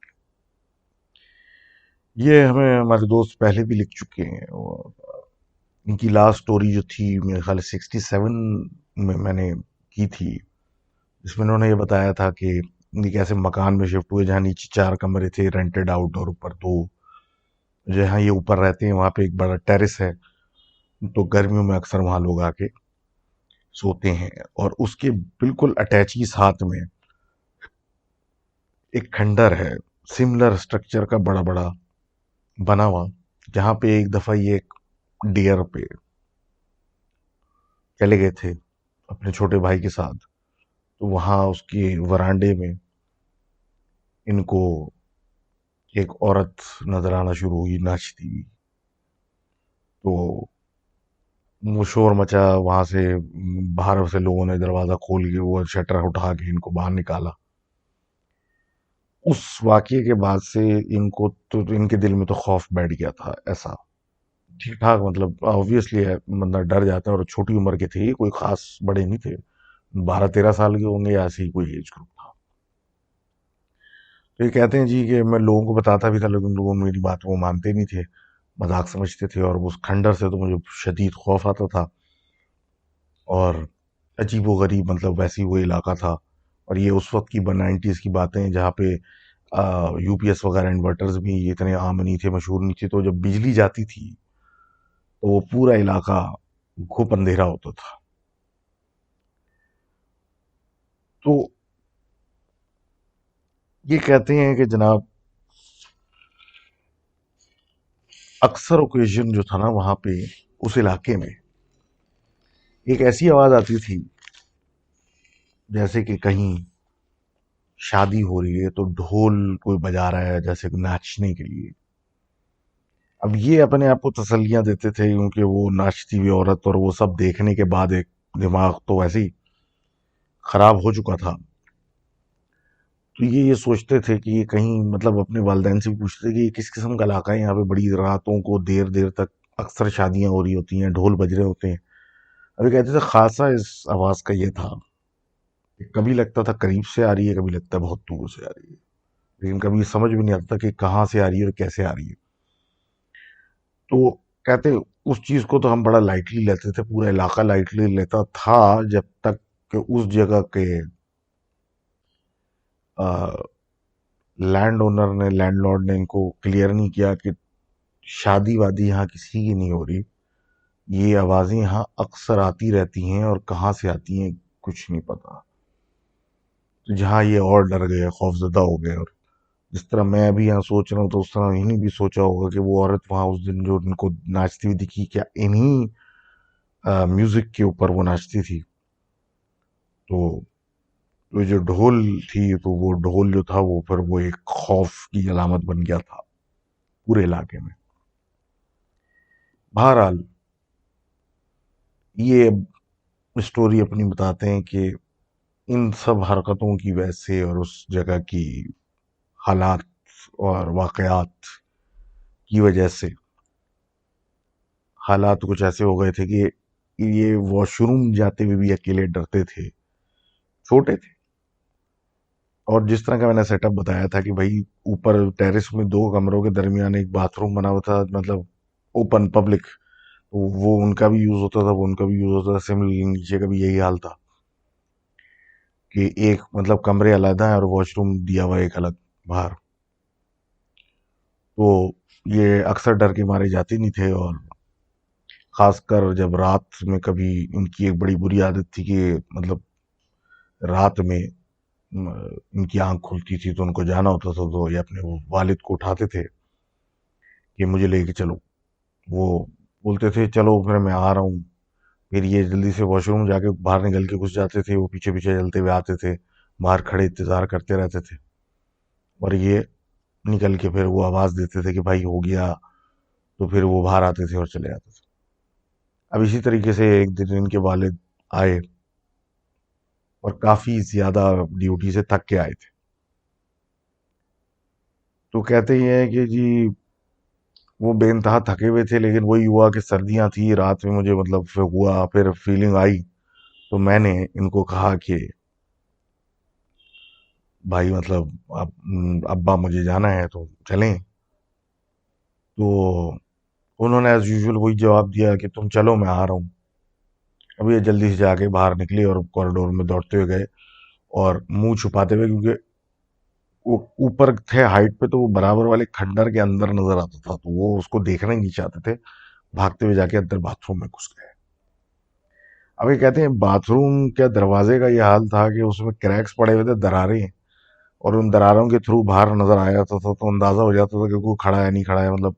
ये हमें हमारे दोस्त पहले भी लिख चुके हैं, और इनकी लास्ट स्टोरी जो थी मेरे ख्याल 67 में मैंने की थी, जिसमें उन्होंने ये बताया था कि ये कैसे मकान में शिफ्ट हुए जहाँ नीचे 4 कमरे थे रेंटेड आउट, और ऊपर दो। जहाँ ये ऊपर रहते हैं वहाँ पे एक बड़ा टेरेस है, तो गर्मियों में अक्सर वहाँ लोग आके सोते हैं। और उसके बिल्कुल अटैच ही साथ में एक खंडर है, सिमिलर स्ट्रक्चर का बड़ा बड़ा बना हुआ, जहाँ पे एक दफा ये एक डियर पे चले गए थे अपने छोटे भाई के साथ। तो वहाँ उसके वरांडे में इनको एक औरत नजर आना शुरू हुई नाचती हुई। तो वो शोर मचा वहां से, बाहर से लोगों ने दरवाजा खोल के वो शटर उठा के इनको बाहर निकाला। उस वाकये के बाद से इनको तो इनके दिल में तो खौफ बैठ गया था ऐसा। ठीक ठाक मतलब ऑब्वियसली है, बंदा डर जाता है, और छोटी उम्र के थे, कोई खास बड़े नहीं थे, 12-13 साल के होंगे या ऐसे ही कोई एज ग्रुप था। तो ये कहते हैं जी कि मैं लोगों को बताता भी था, लेकिन लोग मेरी बात को मानते नहीं थे, मजाक समझते थे, और उस खंडर से तो मुझे शदीद खौफ आता था। और अजीबो गरीब मतलब वैसी वो इलाका था। और ये उस वक्त की 90s की बातें, जहाँ पे यूपीएस वगैरह इन्वर्टर्स भी इतने आम नहीं थे, मशहूर नहीं थे। तो जब बिजली जाती थी तो वो पूरा इलाका घुप अंधेरा होता था। तो ये कहते हैं कि जनाब, अक्सर ओकेजन जो था ना वहां पे, उस इलाके में एक ऐसी आवाज आती थी जैसे कि कहीं शादी हो रही है, तो ढोल कोई बजा रहा है जैसे नाचने के लिए। अब ये अपने आप को तसल्लियां देते थे, क्योंकि वो नाचती हुई औरत और वो सब देखने के बाद एक दिमाग तो वैसे ही खराब हो चुका था। तो ये सोचते थे कि ये कहीं मतलब अपने वालिदैन से भी पूछते थे कि ये किस किस्म का इलाका है, यहाँ पे बड़ी रातों को देर देर तक अक्सर शादियां हो रही होती हैं, ढोल बज रहे होते हैं। अभी कहते थे खासा इस आवाज का ये था कि कभी लगता था करीब से आ रही है, कभी लगता है बहुत दूर से आ रही है, लेकिन कभी समझ भी नहीं आता था कि कहाँ से आ रही है और कैसे आ रही है। तो कहते उस चीज को तो हम बड़ा लाइटली लेते थे, पूरा इलाका लाइटली लेता था, जब तक कि उस जगह के लैंड ओनर ने, लैंडलॉर्ड ने इनको क्लियर नहीं किया कि शादी वादी यहाँ किसी की नहीं हो रही। ये आवाजें यहाँ अक्सर आती रहती हैं, और कहाँ से आती हैं कुछ नहीं पता। तो जहाँ ये और डर गए, खौफजदा हो गए। और जिस तरह मैं अभी यहाँ सोच रहा हूँ, तो उस तरह इन्हीं भी सोचा होगा कि वो औरत वहां उस दिन जो इनको नाचती हुई दिखी, क्या इन्हीं म्यूजिक के ऊपर वो नाचती थी। तो तो जो ढोल थी, तो वो ढोल जो था वो फिर वो एक खौफ की अलामत बन गया था पूरे इलाके में। बहरहाल ये स्टोरी अपनी बताते हैं कि इन सब हरकतों की वजह से और उस जगह की हालात और वाकयात की वजह से हालात कुछ ऐसे हो गए थे कि ये वॉशरूम जाते हुए भी अकेले डरते थे, छोटे थे। और जिस तरह का मैंने सेटअप बताया था कि भाई ऊपर टेरेस में 2 कमरों के दरमियान एक बाथरूम बना हुआ था, मतलब ओपन पब्लिक, तो वो उनका भी यूज होता था, वो उनका भी यूज होता था। सिमिलरली नीचे का भी यही हाल था कि एक मतलब कमरे अलग है और वॉशरूम दिया हुआ एक अलग बाहर। तो ये अक्सर डर के मारे जाते नहीं थे। और खासकर जब रात में, कभी इनकी एक बड़ी बुरी आदत थी कि मतलब रात में इनकी आंख खुलती थी तो उनको जाना होता था, तो ये अपने वो वालिद को उठाते थे कि मुझे लेके चलो। वो बोलते थे चलो, फिर मैं आ रहा हूँ। फिर ये जल्दी से वॉशरूम जाके बाहर निकल के घुस जाते थे, वो पीछे पीछे चलते हुए आते थे, बाहर खड़े इंतजार करते रहते थे। और ये निकल के फिर वो आवाज देते थे कि भाई हो गया, तो फिर वो बाहर आते थे और चले जाते थे। अब इसी तरीके से एक दिन इनके वालिद आए, और काफी ज्यादा ड्यूटी से थक के आए थे। तो कहते ही हैं कि जी वो बेइंतहा थके हुए थे, लेकिन वही हुआ कि सर्दियां थी, रात में मुझे मतलब फिर हुआ, फिर फीलिंग आई। तो मैंने इनको कहा कि भाई मतलब अब्बा मुझे जाना है तो चलें। तो उन्होंने एज यूजुअल वही जवाब दिया कि तुम चलो मैं आ रहा हूँ। अब ये जल्दी से जाके बाहर निकले और कॉरिडोर में दौड़ते हुए गए और मुंह छुपाते हुए, क्योंकि वो ऊपर थे हाइट पे, तो वो बराबर वाले खंडर के अंदर नजर आता था, तो वो उसको देखना ही नहीं चाहते थे। भागते हुए जाके अंदर बाथरूम में घुस गए। अब ये कहते हैं बाथरूम के दरवाजे का ये हाल था कि उसमें क्रैक्स पड़े हुए थे, दरारें, और उन दरारों के थ्रू बाहर नजर आ जाता था, तो अंदाजा हो जाता था कि कोई खड़ा है नहीं खड़ा है, मतलब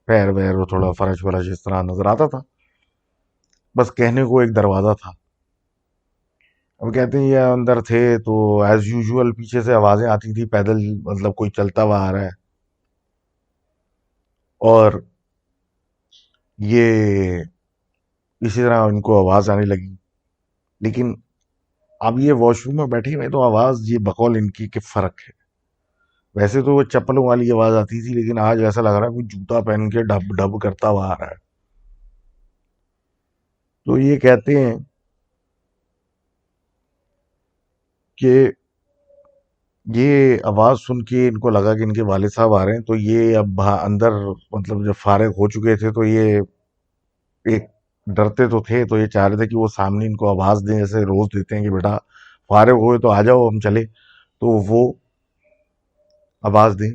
पैर वैर और थोड़ा फर्श वरश इस तरह नजर आता था। बस कहने को एक दरवाजा था। अब कहते हैं ये अंदर थे तो एज यूजुअल पीछे से आवाजें आती थी, पैदल, मतलब कोई चलता हुआ आ रहा है। और ये इसी तरह इनको आवाज आने लगी। लेकिन अब ये वॉशरूम में बैठे हुए तो आवाज ये बकौल इनकी के फर्क है। वैसे तो वो चप्पलों वाली आवाज आती थी, लेकिन आज ऐसा लग रहा है कोई जूता पहन के डब डब करता हुआ आ रहा है। तो ये कहते हैं कि ये आवाज सुन के इनको लगा कि इनके वालिद साहब आ रहे हैं, तो ये अब अंदर, मतलब जब फारिग हो चुके थे तो ये एक डरते तो थे, तो ये चाह रहे थे कि वो सामने इनको आवाज दें, जैसे रोज देते हैं कि बेटा फारिग हुए तो आ जाओ हम चले, तो वो आवाज दें।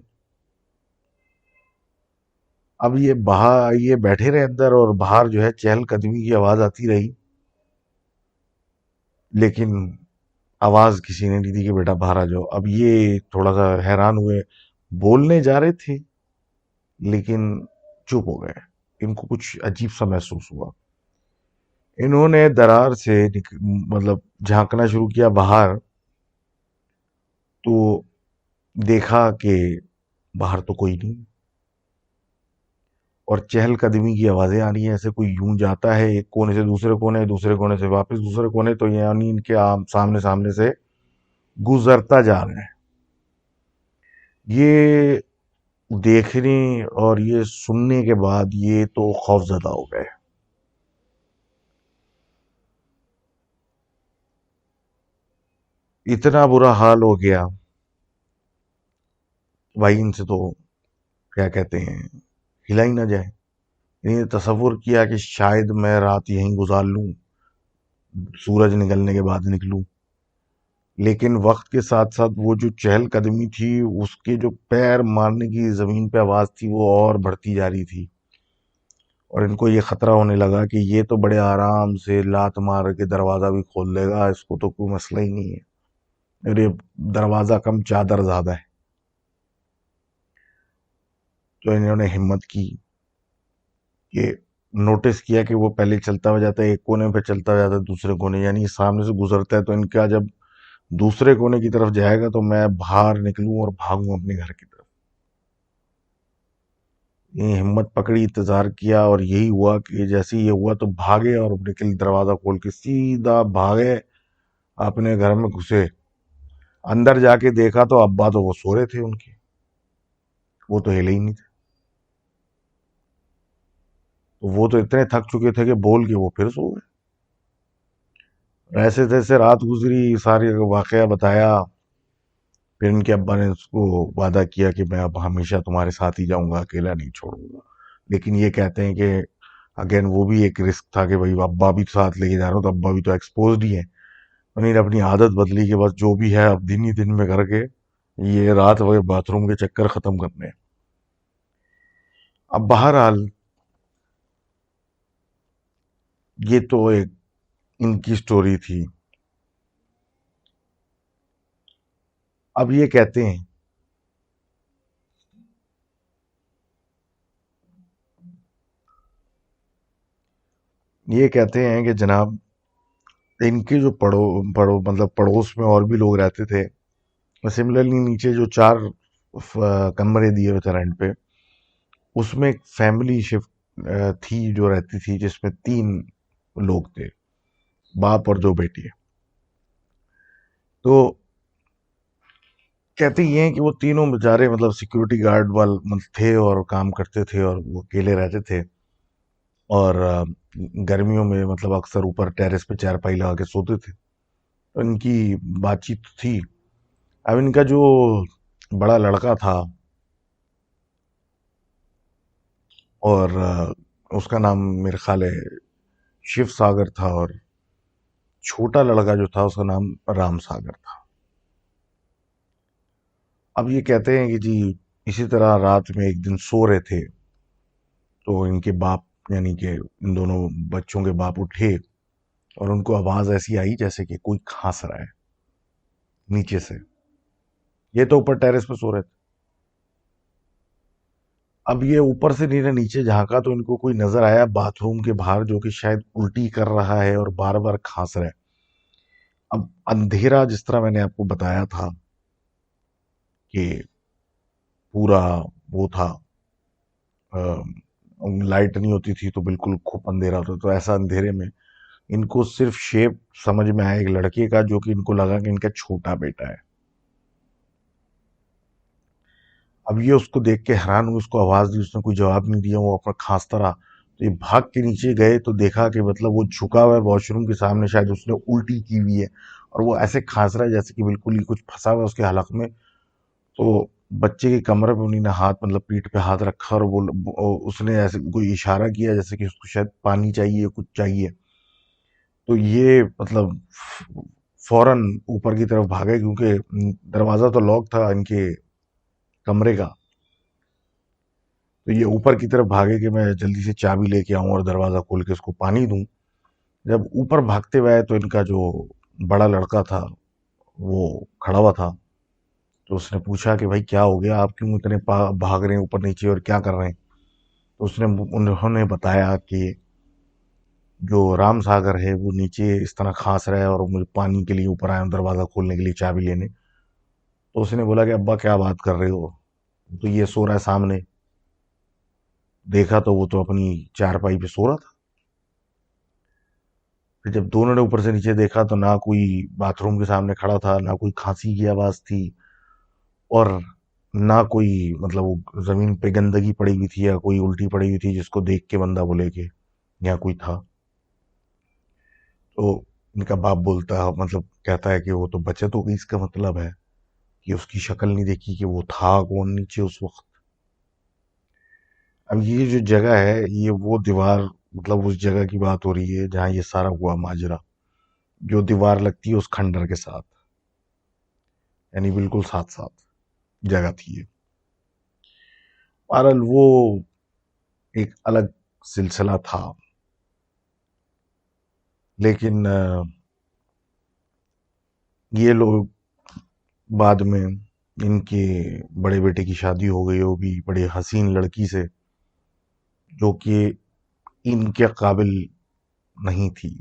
अब ये बाहर ये बैठे रहे अंदर, और बाहर जो है चहलकदमी की आवाज आती रही, लेकिन आवाज किसी ने नहीं दी कि बेटा बाहर आ जाओ। अब ये थोड़ा सा हैरान हुए, बोलने जा रहे थे लेकिन चुप हो गए। इनको कुछ अजीब सा महसूस हुआ। इन्होंने दरार से मतलब झांकना शुरू किया बाहर, तो देखा कि बाहर तो कोई नहीं, और चहलकदमी की आवाजें आ रही हैं, ऐसे कोई यूं जाता है एक कोने से दूसरे कोने, दूसरे कोने से वापस दूसरे कोने, तो यानी इनके सामने सामने से गुजरता जा रहा है। ये देखने और ये सुनने के बाद ये तो खौफजदा हो गए। इतना बुरा हाल हो गया भाई, इनसे तो क्या कहते हैं, हिला ही ना जाए। इन्हें तसव्वुर किया कि शायद मैं रात यहीं गुजार लूं, सूरज निकलने के बाद निकलूं। लेकिन वक्त के साथ साथ वो जो चहलकदमी थी, उसके जो पैर मारने की जमीन पे आवाज थी, वो और बढ़ती जा रही थी। और इनको ये खतरा होने लगा कि ये तो बड़े आराम से लात मार के दरवाजा भी खोल देगा, इसको तो कोई मसला ही नहीं है, और ये दरवाजा कम चादर ज्यादा है। तो इन्होंने हिम्मत की कि नोटिस किया कि वो पहले चलता हुआ जाता है एक कोने पे, चलता हुआ जाता है दूसरे कोने, यानी सामने से गुजरता है, तो इनका जब दूसरे कोने की तरफ जाएगा तो मैं बाहर निकलूं और भागूं अपने घर की तरफ। ये हिम्मत पकड़ी, इंतजार किया, और यही हुआ कि जैसे ही ये हुआ तो भागे और निकल, दरवाजा खोल के सीधा भागे, अपने घर में घुसे। अंदर जाके देखा तो अब्बा तो वो सो रहे थे उनके, वो तो हिले ही नहीं थे। तो वो तो इतने थक चुके थे कि बोल के वो फिर सो गए। ऐसे तैसे रात गुजरी, सारी वाकया बताया। फिर इनके अब्बा ने उसको वादा किया कि मैं अब हमेशा तुम्हारे साथ ही जाऊंगा, अकेला नहीं छोड़ूंगा। लेकिन ये कहते हैं कि अगेन वो भी एक रिस्क था कि भाई अब्बा भी साथ लेके जा रहा हूँ, तो अब्बा भी तो एक्सपोज ही है। उन्होंने अपनी आदत बदली कि बस जो भी है अब दिन ही दिन में करके ये रात वही बाथरूम के चक्कर खत्म करने हैं। अब बहरहाल ये तो एक इनकी स्टोरी थी। अब ये कहते हैं, ये कहते हैं कि जनाब इनके जो मतलब पड़ोस में और भी लोग रहते थे। सिमिलरली नीचे जो चार कमरे दिए हुए थे रेंट पे, उसमें एक फैमिली शिफ्ट थी जो रहती थी, जिसमें तीन लोग थे, बाप और दो बेटी। तो कहते ये हैं कि वो तीनों बेचारे मतलब सिक्योरिटी गार्ड वाल मतलब थे और काम करते थे, और वो अकेले रहते थे। और गर्मियों में मतलब अक्सर ऊपर टेरेस पे चारपाई लगा के सोते थे। तो इनकी बातचीत थी। अब इनका जो बड़ा लड़का था और उसका नाम मेरे ख्याल है शिव सागर था, और छोटा लड़का जो था उसका नाम राम सागर था। अब ये कहते हैं कि जी इसी तरह रात में एक दिन सो रहे थे, तो इनके बाप यानी कि इन दोनों बच्चों के बाप उठे और उनको आवाज ऐसी आई जैसे कि कोई खांस रहा है नीचे से। ये तो ऊपर टेरेस पे सो रहे थे। अब ये ऊपर से नीचे झांका तो इनको कोई नजर आया बाथरूम के बाहर, जो कि शायद उल्टी कर रहा है और बार बार खांस रहा है। अब अंधेरा, जिस तरह मैंने आपको बताया था कि पूरा वो था, लाइट नहीं होती थी तो बिल्कुल खूब अंधेरा होता, तो ऐसा अंधेरे में इनको सिर्फ शेप समझ में आया एक लड़के का, जो कि इनको लगा कि इनका छोटा बेटा है। अब ये उसको देख के हैरान हुए, उसको आवाज दी, उसने कोई जवाब नहीं दिया, वो अपना खांसता रहा। तो ये भाग के नीचे गए तो देखा कि मतलब वो झुका हुआ है वॉशरूम के सामने, शायद उसने उल्टी की हुई है और वो ऐसे खांस रहा है जैसे कि बिल्कुल ही कुछ फंसा हुआ है उसके हलक में। तो बच्चे के कमरे पे उन्हीं ने हाथ, मतलब पीठ पे हाथ रखा और उसने ऐसे कोई इशारा किया जैसे कि उसको शायद पानी चाहिए, कुछ चाहिए। तो ये मतलब फौरन ऊपर की तरफ भागे, क्योंकि दरवाजा तो लॉक था इनके कमरे का। तो ये ऊपर की तरफ भागे कि मैं जल्दी से चाबी लेके आऊं और दरवाजा खोल के उसको पानी दूं। जब ऊपर भागते हुए आए तो इनका जो बड़ा लड़का था वो खड़ा हुआ था। तो उसने पूछा कि भाई क्या हो गया, आप क्यों इतने भाग रहे हैं ऊपर नीचे और क्या कर रहे हैं। तो उन्होंने बताया कि जो राम सागर है वो नीचे इस तरह खांस रहा है और मुझे पानी के लिए ऊपर आया हूं दरवाजा खोलने के लिए चाबी लेने। तो उसने बोला कि अब्बा क्या बात कर रहे हो, तो ये सो रहा है सामने। देखा तो वो तो अपनी चारपाई पे सो रहा था। फिर जब दोनों ने ऊपर से नीचे देखा तो ना कोई बाथरूम के सामने खड़ा था, ना कोई खांसी की आवाज थी, और ना कोई मतलब वो जमीन पे गंदगी पड़ी हुई थी या कोई उल्टी पड़ी हुई थी जिसको देख के बंदा बोले कि यहाँ कोई था। तो इनका बाप बोलता है, मतलब कहता है कि वो तो बचत हो गई, इसका मतलब है कि उसकी शक्ल नहीं देखी कि वो था कौन नीचे उस वक्त। अब ये जो जगह है, ये वो दीवार, मतलब उस जगह की बात हो रही है जहाँ ये सारा हुआ माजरा। जो दीवार लगती है उस खंडर के साथ, यानी बिल्कुल साथ साथ जगह थी ये। बहरहाल वो एक अलग सिलसिला था। लेकिन ये लोग बाद में, इनके बड़े बेटे की शादी हो गई, वो भी बड़े हसीन लड़की से, जो कि इनके काबिल नहीं थी।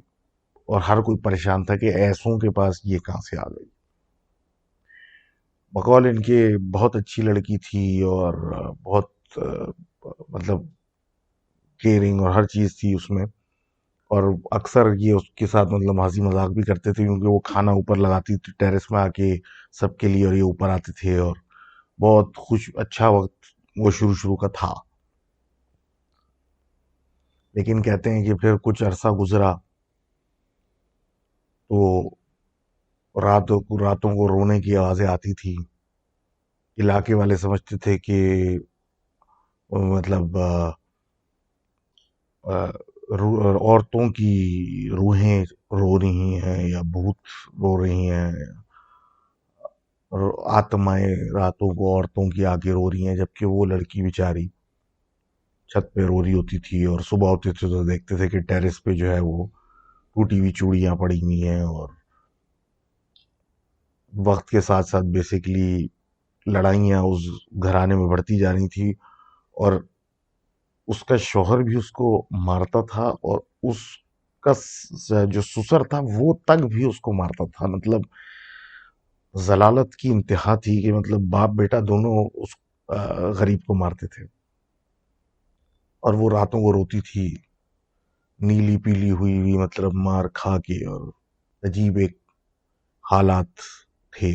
और हर कोई परेशान था कि ऐसों के पास ये कहाँ से आ गई। बकौल इनके बहुत अच्छी लड़की थी और बहुत मतलब केयरिंग और हर चीज़ थी उसमें। और अक्सर ये उसके साथ मतलब हंसी मजाक भी करते थे, क्योंकि वो खाना ऊपर लगाती थी टेरेस में आके सबके लिए, और ये ऊपर आते थे, और बहुत खुश अच्छा वक्त वो शुरू शुरू का था। लेकिन कहते हैं कि फिर कुछ अरसा गुजरा तो रातों को रोने की आवाजें आती थी। इलाके वाले समझते थे कि मतलब औरतों की रूहें रो रही हैं या भूत रो रही हैं, और आत्माएं रातों को औरतों की आके रो रही हैं, जबकि वो लड़की बेचारी छत पे रो रही होती थी। और सुबह होते थे तो देखते थे कि टेरेस पे जो है वो टूटी हुई चूड़ियां पड़ी हुई हैं। और वक्त के साथ साथ बेसिकली लड़ाइयाँ उस घराने में बढ़ती जा रही थी, और उसका शौहर भी उसको मारता था, और उसका जो ससुर था वो तक भी उसको मारता था। मतलब जलालत की इंतहा थी कि मतलब बाप बेटा दोनों उस गरीब को मारते थे। और वो रातों को रोती थी नीली पीली हुई हुई, मतलब मार खा के, और अजीब एक हालात थे।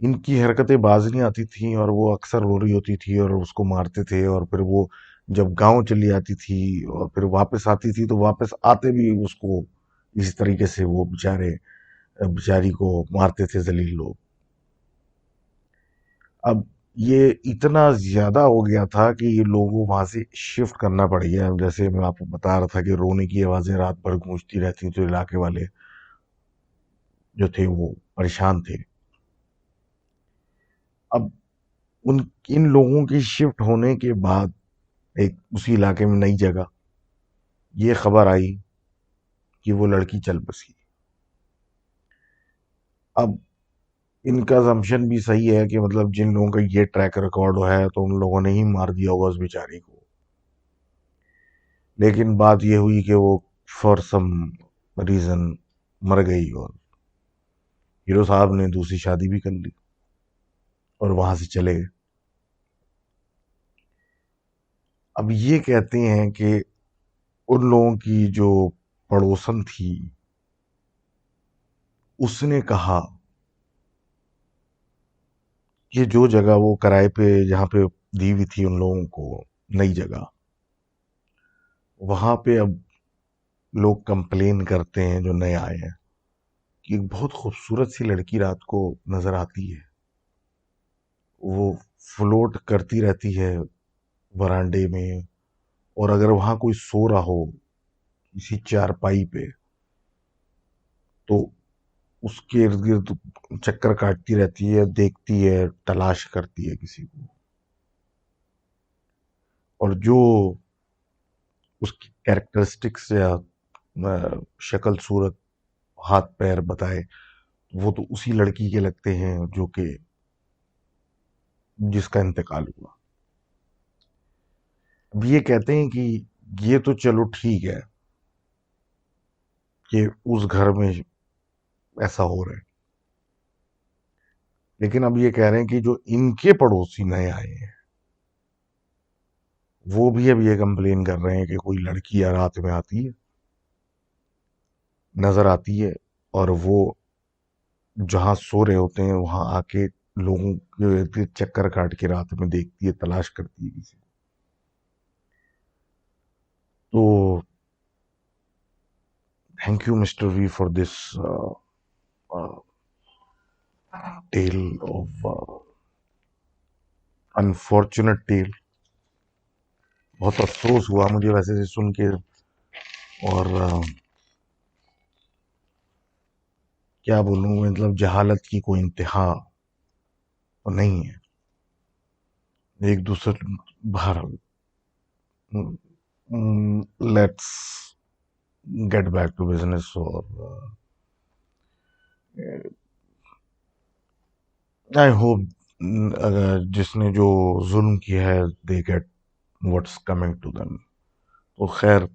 इनकी हरकतें बाज नहीं आती थी और वो अक्सर रो रही होती थी और उसको मारते थे। और फिर वो जब गांव चली आती थी और फिर वापस आती थी तो वापस आते भी उसको इसी तरीके से वो बेचारे बेचारी को मारते थे जलील लोग। अब ये इतना ज्यादा हो गया था कि ये लोगों को वहां से शिफ्ट करना पड़ गया। जैसे मैं आपको बता रहा था कि रोने की आवाजें रात भर गूंजती रहती, तो इलाके वाले जो थे वो परेशान थे। अब उन इन लोगों की शिफ्ट होने के बाद एक उसी इलाके में नई जगह ये खबर आई कि वो लड़की चल बसी। अब इनका assumption भी सही है कि मतलब जिन लोगों का ये ट्रैक रिकॉर्ड है तो उन लोगों ने ही मार दिया होगा उस बेचारी को। लेकिन बात ये हुई कि वो फॉर सम रीजन मर गई और हीरो साहब ने दूसरी शादी भी कर ली और वहां से चले गए। अब ये कहते हैं कि उन लोगों की जो पड़ोसन थी उसने कहा कि जो जगह वो किराए पे जहाँ पे दी हुई थी उन लोगों को, नई जगह, वहां पे अब लोग कंप्लेन करते हैं जो नए आए हैं कि एक बहुत खूबसूरत सी लड़की रात को नजर आती है। वो फ्लोट करती रहती है वरांडे में, और अगर वहां कोई सो रहा हो किसी चारपाई पे तो उसके इर्द गिर्द चक्कर काटती रहती है, देखती है, तलाश करती है किसी को। और जो उसकी कैरेक्टरिस्टिक्स या शक्ल सूरत हाथ पैर बताए वो तो उसी लड़की के लगते हैं जो कि जिसका इंतकाल हुआ। अब ये कहते हैं कि ये तो चलो ठीक है कि उस घर में ऐसा हो रहा है, लेकिन अब ये कह रहे हैं कि जो इनके पड़ोसी नए आए हैं वो भी अब ये कंप्लेन कर रहे हैं कि कोई लड़की या रात में आती है, नजर आती है, और वो जहां सो रहे होते हैं वहां आके लोगों के चक्कर काट के रात में देखती है, तलाश करती है किसी को। तो thank you mister V for this tale of unfortunate tale. बहुत अफसोस हुआ मुझे वैसे से सुन के। और क्या बोलूं, मतलब जहालत की कोई इंतहा तो नहीं है। एक दूसरे बाहर, let's get back to business. और आई होप अगर जिसने जो जुल्म किया है they get what's coming to them. तो खैर,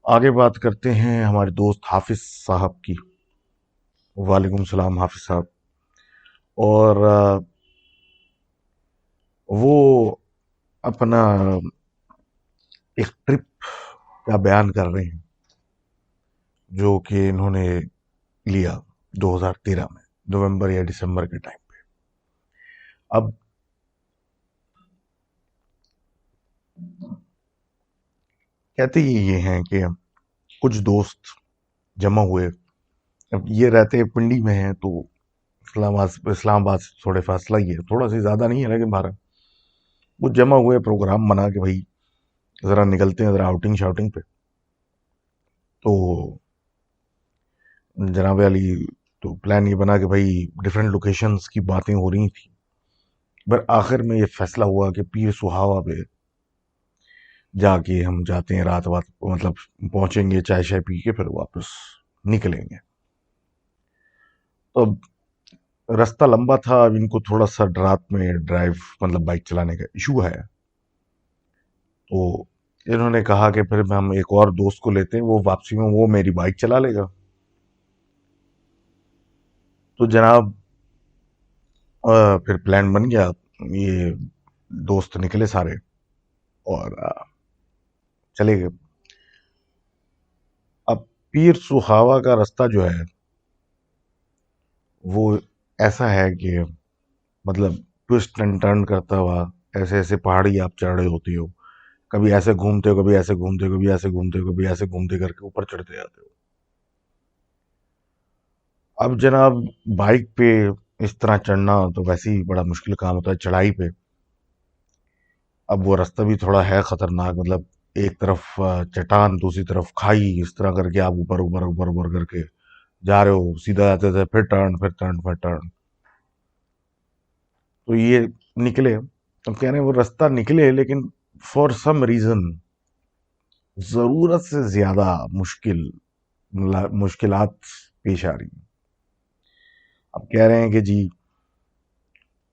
आगे बात करते हैं हमारे दोस्त हाफिज साहब की। वालेकुम सलाम हाफिज साहब। और वो अपना एक ट्रिप का बयान कर रहे हैं जो कि इन्होंने लिया 2013 में, नवंबर या दिसंबर के टाइम पे। अब कहते ये हैं कि कुछ दोस्त जमा हुए। अब ये रहते पिंडी में हैं तो इस्लामाबाद से थोड़े फासला ही है, थोड़ा सा ज्यादा नहीं है लेकिन बारह। वो जमा हुए, प्रोग्राम बना के भाई जरा निकलते हैं जरा आउटिंग शाउटिंग पे। तो जनाब अली, तो प्लान ये बना कि भाई डिफरेंट लोकेशंस की बातें हो रही थी, पर आखिर में ये फैसला हुआ कि पीर सुहावा पे जाके हम जाते हैं, रात वात मतलब पहुंचेंगे, चाय शाय पी के फिर वापस निकलेंगे। तो अब रास्ता लंबा था, अब इनको थोड़ा सा रात में ड्राइव मतलब बाइक चलाने का इशू है। तो इन्होंने कहा कि फिर हम एक और दोस्त को लेते हैं, वो वापसी में वो मेरी बाइक चला लेगा। तो जनाब फिर प्लान बन गया। ये दोस्त निकले सारे और चले गए। अब पीर सुहावा का रास्ता जो है वो ऐसा है कि मतलब ट्विस्ट एंड टर्न करता हुआ ऐसे ऐसे पहाड़ी आप चढ़ रहे होते हो, कभी ऐसे घूमते हो, कभी ऐसे घूमते हो, कभी ऐसे घूमते हो, कभी ऐसे घूमते करके ऊपर चढ़ते जाते हो। अब जनाब, बाइक पे इस तरह चढ़ना तो वैसे ही बड़ा मुश्किल काम होता है चढ़ाई पे। अब वो रास्ता भी थोड़ा है खतरनाक, मतलब एक तरफ चट्टान, दूसरी तरफ खाई, इस तरह करके आप ऊपर ऊपर ऊपर ऊपर करके जा रहे हो, सीधा जाते थे, फिर टर्न, फिर टर्न, फिर टर्न। तो ये निकले, अब कह रहे हैं वो रास्ता निकले, लेकिन फॉर सम रीजन जरूरत से ज्यादा मुश्किलात पेश आ रही। अब कह रहे हैं कि जी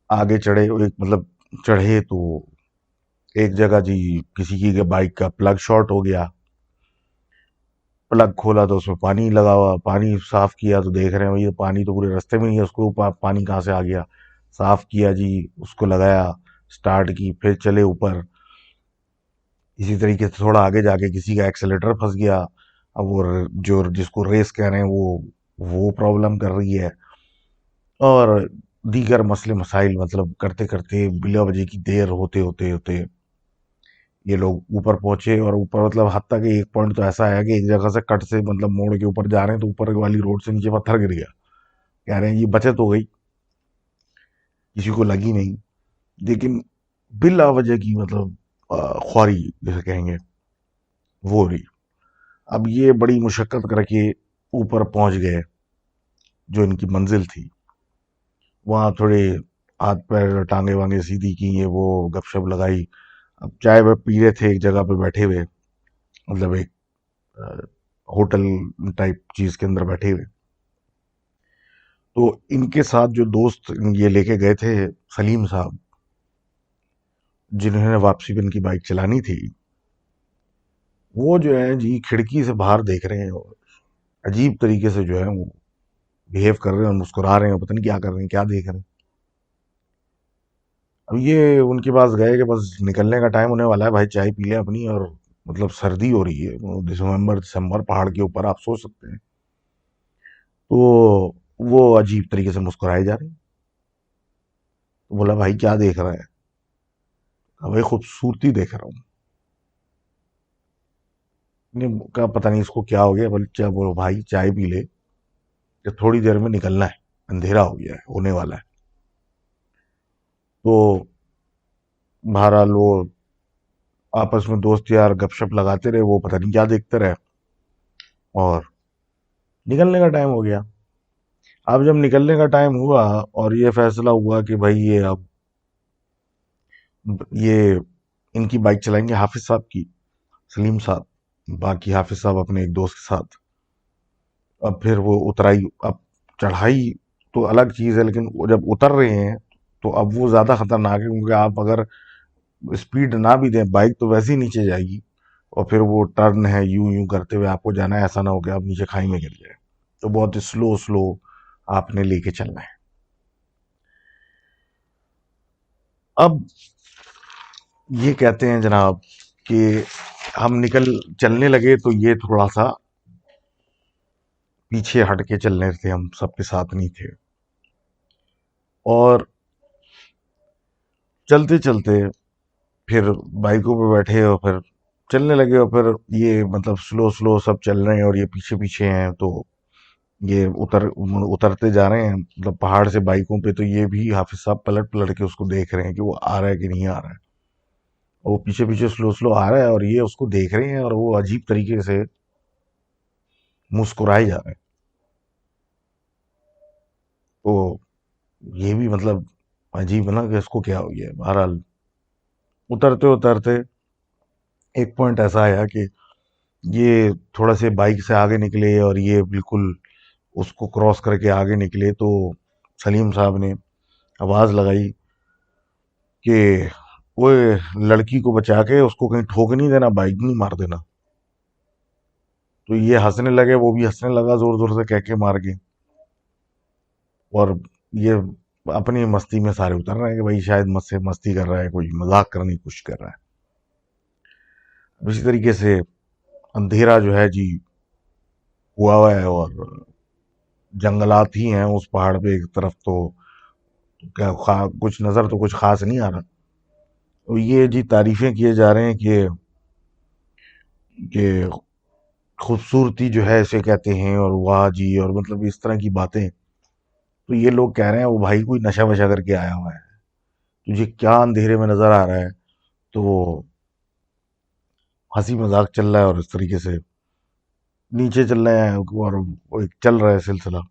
आगे चढ़े, एक मतलब चढ़े तो एक जगह जी किसी की बाइक का प्लग शॉर्ट हो गया। प्लग खोला तो उसमें पानी लगा हुआ, पानी साफ किया तो देख रहे हैं ये पानी तो पूरे रास्ते में नहीं है, उसको पानी कहाँ से आ गया। साफ किया जी, उसको लगाया, स्टार्ट की, फिर चले ऊपर। इसी तरीके से थोड़ा आगे जाके किसी का एक्सेलेटर फंस गया। अब वो जो जिसको रेस कह रहे हैं वो प्रॉब्लम कर रही है। और दीगर मसले मसाइल, मतलब करते करते बिला वजह की देर होते होते होते ये लोग ऊपर पहुंचे। और ऊपर मतलब हत्ता के एक पॉइंट तो ऐसा आया कि एक जगह से कट से मतलब मोड़ के ऊपर जा रहे हैं तो ऊपर वाली रोड से नीचे पत्थर गिर गया। कह रहे हैं ये बचत हो गई, किसी को लगी नहीं, लेकिन बिला वजह की मतलब ख्वारी जैसे कहेंगे वो रही। अब ये बड़ी मुशक्कत करके ऊपर पहुंच गए जो इनकी मंजिल थी। वहां थोड़े हाथ पैर टांगे वांगे सीधी की, ये वो गपशप लगाई। अब चाय वह पी रहे थे एक जगह पे बैठे हुए, मतलब एक होटल टाइप चीज के अंदर बैठे हुए। तो इनके साथ जो दोस्त ये लेके गए थे, सलीम साहब, जिन्होंने वापसी पे इनकी बाइक चलानी थी, वो जो है जी खिड़की से बाहर देख रहे हैं और अजीब तरीके से जो है वो बिहेव कर रहे हैं और मुस्कुरा रहे हैं, पता नहीं क्या कर रहे हैं, क्या देख रहे हैं। अब ये उनके पास गए कि बस निकलने का टाइम होने वाला है भाई, चाय पी ले अपनी, और मतलब सर्दी हो रही है, दिसंबर दिसंबर पहाड़ के ऊपर, आप सोच सकते हैं। तो वो अजीब तरीके से मुस्कुराए जा रहे हैं। तो बोला भाई क्या देख रहा है? कहा, भाई खूबसूरती देख रहा हूँ। ने कहा पता नहीं इसको क्या हो गया, बोले क्या, बोलो भाई चाय पी ले, कि थोड़ी देर में निकलना है, अंधेरा हो गया है, होने वाला है। तो बहरहाल वो आपस में दोस्त यार गपशप लगाते रहे, वो पता नहीं क्या देखते रहे, और निकलने का टाइम हो गया। अब जब निकलने का टाइम हुआ और ये फैसला हुआ कि भाई ये इनकी बाइक चलाएंगे हाफिज साहब की, सलीम साहब, बाकी हाफिज साहब अपने एक दोस्त के साथ। अब फिर वो उतराई। अब चढ़ाई तो अलग चीज है, लेकिन वो जब उतर रहे हैं तो अब वो ज्यादा खतरनाक है, क्योंकि आप अगर स्पीड ना भी दें बाइक तो वैसे ही नीचे जाएगी। और फिर वो टर्न है, यूं यूं करते हुए आपको जाना है, ऐसा ना हो कि आप नीचे खाई में गिर जाए। तो बहुत स्लो स्लो आपने लेके चलना है। अब ये कहते हैं जनाब कि हम निकल चलने लगे तो ये थोड़ा सा पीछे हट के चल रहे थे, हम सबके साथ नहीं थे। और चलते चलते फिर बाइकों पे बैठे और फिर चलने लगे, और फिर ये मतलब स्लो स्लो सब चल रहे हैं और ये पीछे पीछे हैं। तो ये उतरते जा रहे हैं मतलब पहाड़ से बाइकों पे, तो ये भी हाफिज साहब पलट पलट के उसको देख रहे हैं कि वो आ रहा है कि नहीं आ रहा है। और वो पीछे पीछे स्लो स्लो आ रहा है और ये उसको देख रहे हैं, और वो अजीब तरीके से मुस्कुराए जा रहे हैं। तो ये भी मतलब अजीब है ना कि इसको क्या हो गया। बहरहाल उतरते उतरते एक पॉइंट ऐसा आया कि ये थोड़ा से बाइक से आगे निकले और ये बिल्कुल उसको क्रॉस करके आगे निकले। तो सलीम साहब ने आवाज लगाई कि वो लड़की को बचा के उसको कहीं ठोक नहीं देना, बाइक नहीं मार देना। तो ये हंसने लगे, वो भी हंसने लगा जोर जोर से कह के मार के। और ये अपनी मस्ती में सारे उतर रहे हैं कि भाई शायद मुझसे मस्ती कर रहा है, कोई मजाक करने की कोशिश कर रहा है। इसी तरीके से अंधेरा जो है जी हुआ हुआ है, और जंगलात ही हैं उस पहाड़ पे एक तरफ। तो क्या कुछ नजर तो कुछ खास नहीं आ रहा। तो ये जी तारीफें किए जा रहे हैं कि खूबसूरती जो है इसे कहते हैं, और वाह जी, और मतलब इस तरह की बातें। तो ये लोग कह रहे हैं वो भाई कोई नशा वशा करके आया हुआ है, तुझे क्या अंधेरे में नजर आ रहा है। तो हंसी मजाक चल रहा है और इस तरीके से नीचे चल रहे हैं और वो एक चल रहा है सिलसिला।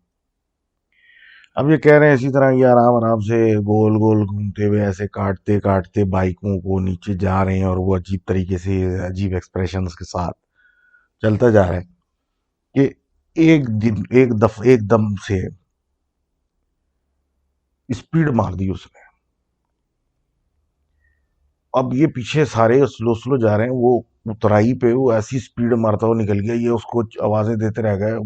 अब ये कह रहे हैं इसी तरह ये आराम आराम से गोल गोल घूमते हुए ऐसे काटते काटते बाइकों को नीचे जा रहे हैं, और वो अजीब तरीके से अजीब एक्सप्रेशंस के साथ चलता जा रहा है कि एक दिन एकदम से स्पीड मार दी उसने। अब ये पीछे सारे स्लो स्लो जा रहे हैं, वो उतराई पे वो ऐसी स्पीड मारता हुआ निकल गया, ये उसको आवाजें देते रह गए।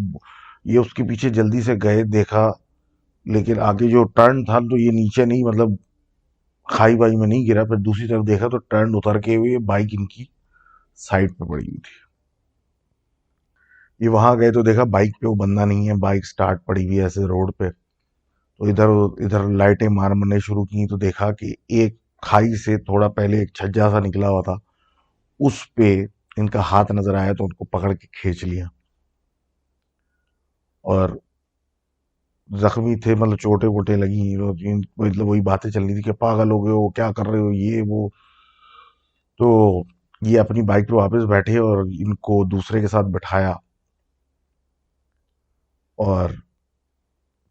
ये उसके पीछे जल्दी से गए, देखा, लेकिन आगे जो टर्न था तो ये नीचे नहीं, मतलब खाई बाई में नहीं गिरा। फिर दूसरी तरफ देखा तो टर्न उतर के हुए बाइक इनकी साइड पे पड़ी हुई थी। ये वहां गए तो देखा बाइक पे वो बंदा नहीं है, बाइक स्टार्ट पड़ी हुई है ऐसे रोड पे। तो इधर इधर लाइटें मारने शुरू की तो देखा कि एक खाई से थोड़ा पहले एक छज्जा सा निकला हुआ था, उस पे इनका हाथ नजर आया तो उनको पकड़ के खींच लिया। और जख्मी थे, मतलब चोटें वोटें लगी, और मतलब वही बातें चल रही थी कि पागल हो गए हो, क्या कर रहे हो, ये वो। तो ये अपनी बाइक पे वापस बैठे और इनको दूसरे के साथ बिठाया और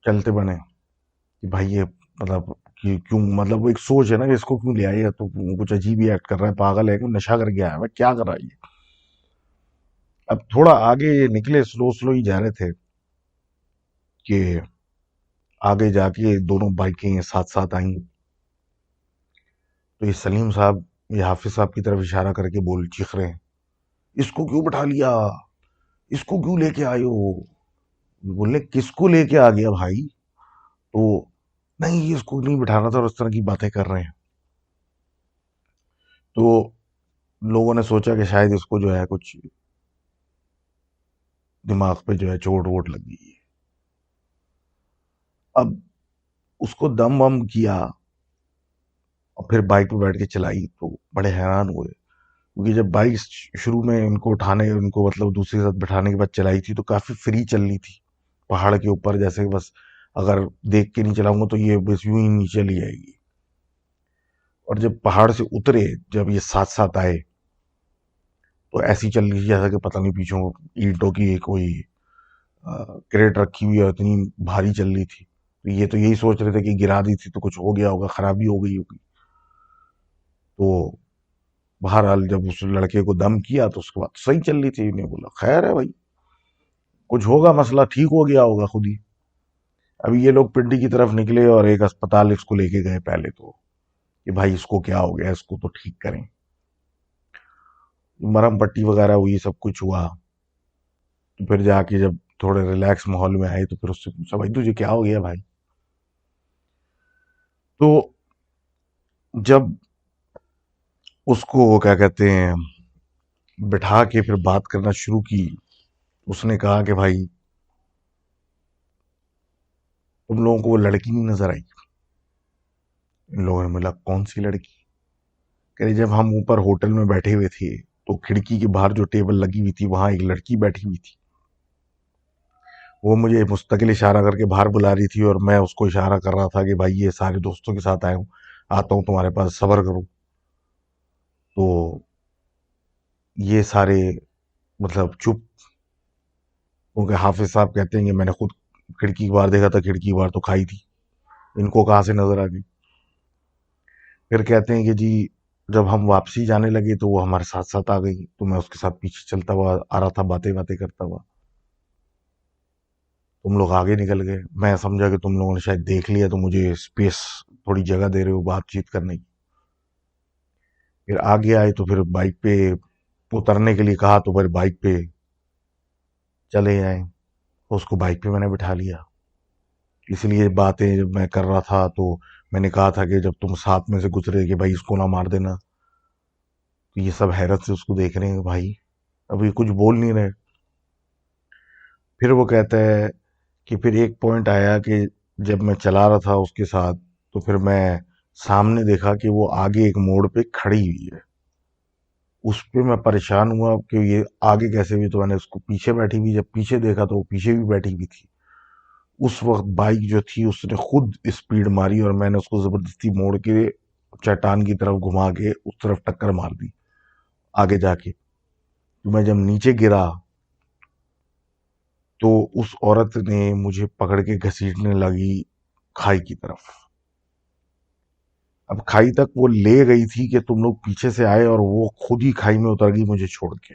चलते बने कि भाई ये मतलब कि क्यों, मतलब वो एक सोच है ना कि इसको क्यों ले आए, तो कुछ अजीब ही एक्ट कर रहा है, पागल है, क्यों नशा करके आया है, क्या कर रहा है ये। अब थोड़ा आगे ये निकले, स्लो स्लो ही जा रहे थे कि आगे जाके दोनों बाइकें साथ साथ आई। तो ये सलीम साहब ये हाफिज साहब की तरफ इशारा करके बोल चीख रहे हैं, इसको क्यों बैठा लिया, इसको क्यों लेके आए हो। बोले किसको लेके आ गया भाई। तो नहीं, इसको नहीं बिठाना था, और उस तरह की बातें कर रहे हैं। तो लोगों ने सोचा कि शायद इसको जो है कुछ दिमाग पे जो है चोट वोट लग गई है। अब उसको दम वम किया और फिर बाइक पे बैठ के चलाई तो बड़े हैरान हुए, क्योंकि जब बाइक शुरू में इनको उठाने, उनको मतलब दूसरे के साथ बैठाने के बाद चलाई थी तो काफी फ्री चल रही थी, पहाड़ के ऊपर जैसे बस अगर देख के नहीं चलाऊंगा तो ये बस यूं ही नीचे चली जाएगी। और जब पहाड़ से उतरे, जब ये साथ साथ आए, तो ऐसी चल रही थी जैसा कि पता नहीं पीछों ईंटों की कोई क्रेट रखी हुई है, इतनी भारी चल रही थी। तो ये तो यही सोच रहे थे कि गिरा दी थी तो कुछ हो गया होगा, खराबी हो गई होगी। तो बहरहाल जब उस लड़के को दम किया तो उसके बाद सही चल रही थी, ने बोला खैर है भाई, कुछ होगा मसला, ठीक हो गया होगा खुद ही। अभी ये लोग पिंडी की तरफ निकले और एक अस्पताल इसको लेके गए पहले तो, कि भाई इसको क्या हो गया, इसको तो ठीक करें। मरहम पट्टी वगैरह हुई, सब कुछ हुआ। तो फिर जाके जब थोड़े रिलैक्स माहौल में आए तो फिर उससे पूछा भाई तुझे क्या हो गया भाई। तो जब उसको वो क्या कहते हैं बिठा के फिर बात करना शुरू की, उसने कहा कि भाई तुम लोगों को वो लड़की नहीं नजर आई। इन लोगों ने बोला कौन सी लड़की। कह रहे जब हम ऊपर होटल में बैठे हुए थे तो खिड़की के बाहर जो टेबल लगी हुई थी वहां एक लड़की बैठी हुई थी, वो मुझे मुस्तकिल इशारा करके बाहर बुला रही थी और मैं उसको इशारा कर रहा था कि भाई ये सारे दोस्तों के साथ आया हूँ, आता हूँ तुम्हारे पास, सब्र करो। तो ये सारे मतलब चुप, क्योंकि हाफिज साहब कहते हैं कि मैंने खुद खिड़की के बाहर देखा था, खिड़की के बाहर तो खाई थी, इनको कहाँ से नजर आ गई। फिर कहते हैं कि जी जब हम वापसी जाने लगे तो वो हमारे साथ साथ आ गई, तो मैं उसके साथ पीछे चलता हुआ आ रहा था, बातें बातें करता हुआ। तुम लोग आगे निकल गए, मैं समझा कि तुम लोगों ने शायद देख लिया तो मुझे स्पेस, थोड़ी जगह दे रहे हो बातचीत करने की। फिर आगे आए तो फिर बाइक पे उतरने के लिए कहा तो फिर बाइक पे चले आए, उसको बाइक पे मैंने बिठा लिया। इसलिए बातें जब मैं कर रहा था तो मैंने कहा था कि जब तुम साथ में से गुजरे कि भाई इसको ना मार देना। तो ये सब हैरत से उसको देख रहे हैं भाई, अभी कुछ बोल नहीं रहे। फिर वो कहता है कि फिर एक पॉइंट आया कि जब मैं चला रहा था उसके साथ तो फिर मैं सामने देखा कि वो आगे एक मोड़ पे खड़ी हुई है। उस पे मैं परेशान हुआ कि ये आगे कैसे हुई, तो मैंने उसको पीछे बैठी हुई, जब पीछे देखा तो वो पीछे भी बैठी हुई थी। उस वक्त बाइक जो थी उसने खुद स्पीड मारी और मैंने उसको जबरदस्ती मोड़ के चट्टान की तरफ घुमा के उस तरफ टक्कर मार दी आगे जाके। तो मैं जब नीचे गिरा तो उस औरत ने मुझे पकड़ के घसीटने लगी खाई की तरफ। अब खाई तक वो ले गई थी कि तुम लोग पीछे से आए और वो खुद ही खाई में उतर गई मुझे छोड़ के।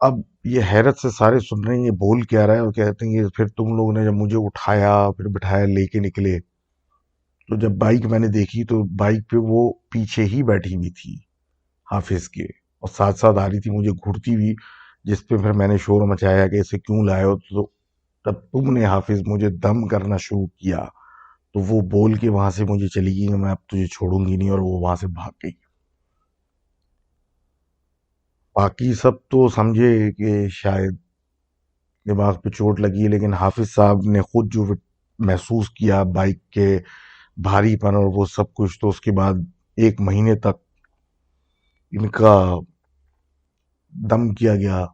अब ये हैरत से सारे सुन रहे हैं ये बोल क्या रहा है और कहते हैं कि फिर तुम लोगों ने जब मुझे उठाया फिर बिठाया लेके निकले, तो जब बाइक मैंने देखी तो बाइक पे वो पीछे ही बैठी हुई थी हाफिज के, और साथ साथ आ रही थी मुझे घूरती हुई, जिस पे फिर मैंने शोर मचाया कि इसे क्यों लाए हो। तो तब तुमने हाफिज मुझे दम करना शुरू किया, तो वो बोल के वहां से मुझे चली गई कि मैं अब तुझे छोड़ूंगी नहीं, और वो वहां से भाग गई। बाकी सब तो समझे कि शायद दिमाग पे चोट लगी है, लेकिन हाफिज साहब ने खुद जो महसूस किया बाइक के भारीपन और वो सब कुछ, तो उसके बाद 1 महीने तक इनका दम किया गया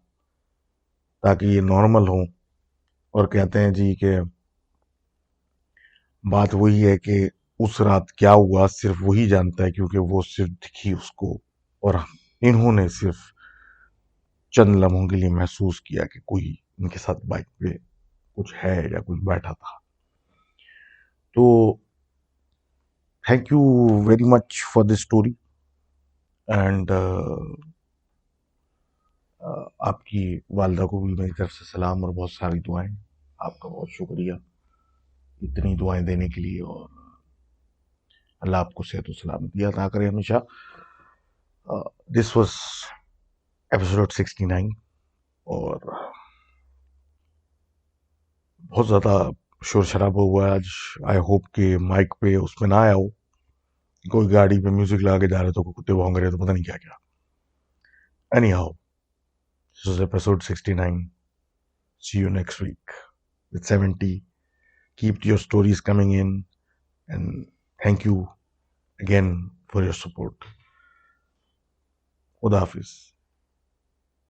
ताकि ये नॉर्मल हो। और कहते हैं जी कि बात वही है कि उस रात क्या हुआ सिर्फ वही जानता है, क्योंकि वो सिर्फ दिखी उसको, और इन्होंने सिर्फ चंद लम्हों के लिए महसूस किया कि कोई इनके साथ बाइक पे कुछ है या कुछ बैठा था। तो thank you very much for this story, and आपकी वालदा को भी मेरी तरफ से सलाम और बहुत सारी दुआएं। आपका बहुत शुक्रिया इतनी दुआएं देने के लिए, और अल्लाह आपको सेहत और सलामती अता करे हमेशा। दिस वाज एपिसोड 69, और बहुत ज़्यादा शोर शराबा हुआ है आज। आई होप कि माइक पे उसमें ना आया हो, कोई गाड़ी पे म्यूजिक लगा के जा रहे तो कुत्ते भौंक रहे तो पता नहीं क्या क्या। Anyhow, this was episode 69। See you next week with 70। Keep your stories coming in, and thank you again for your support. Khuda Hafiz.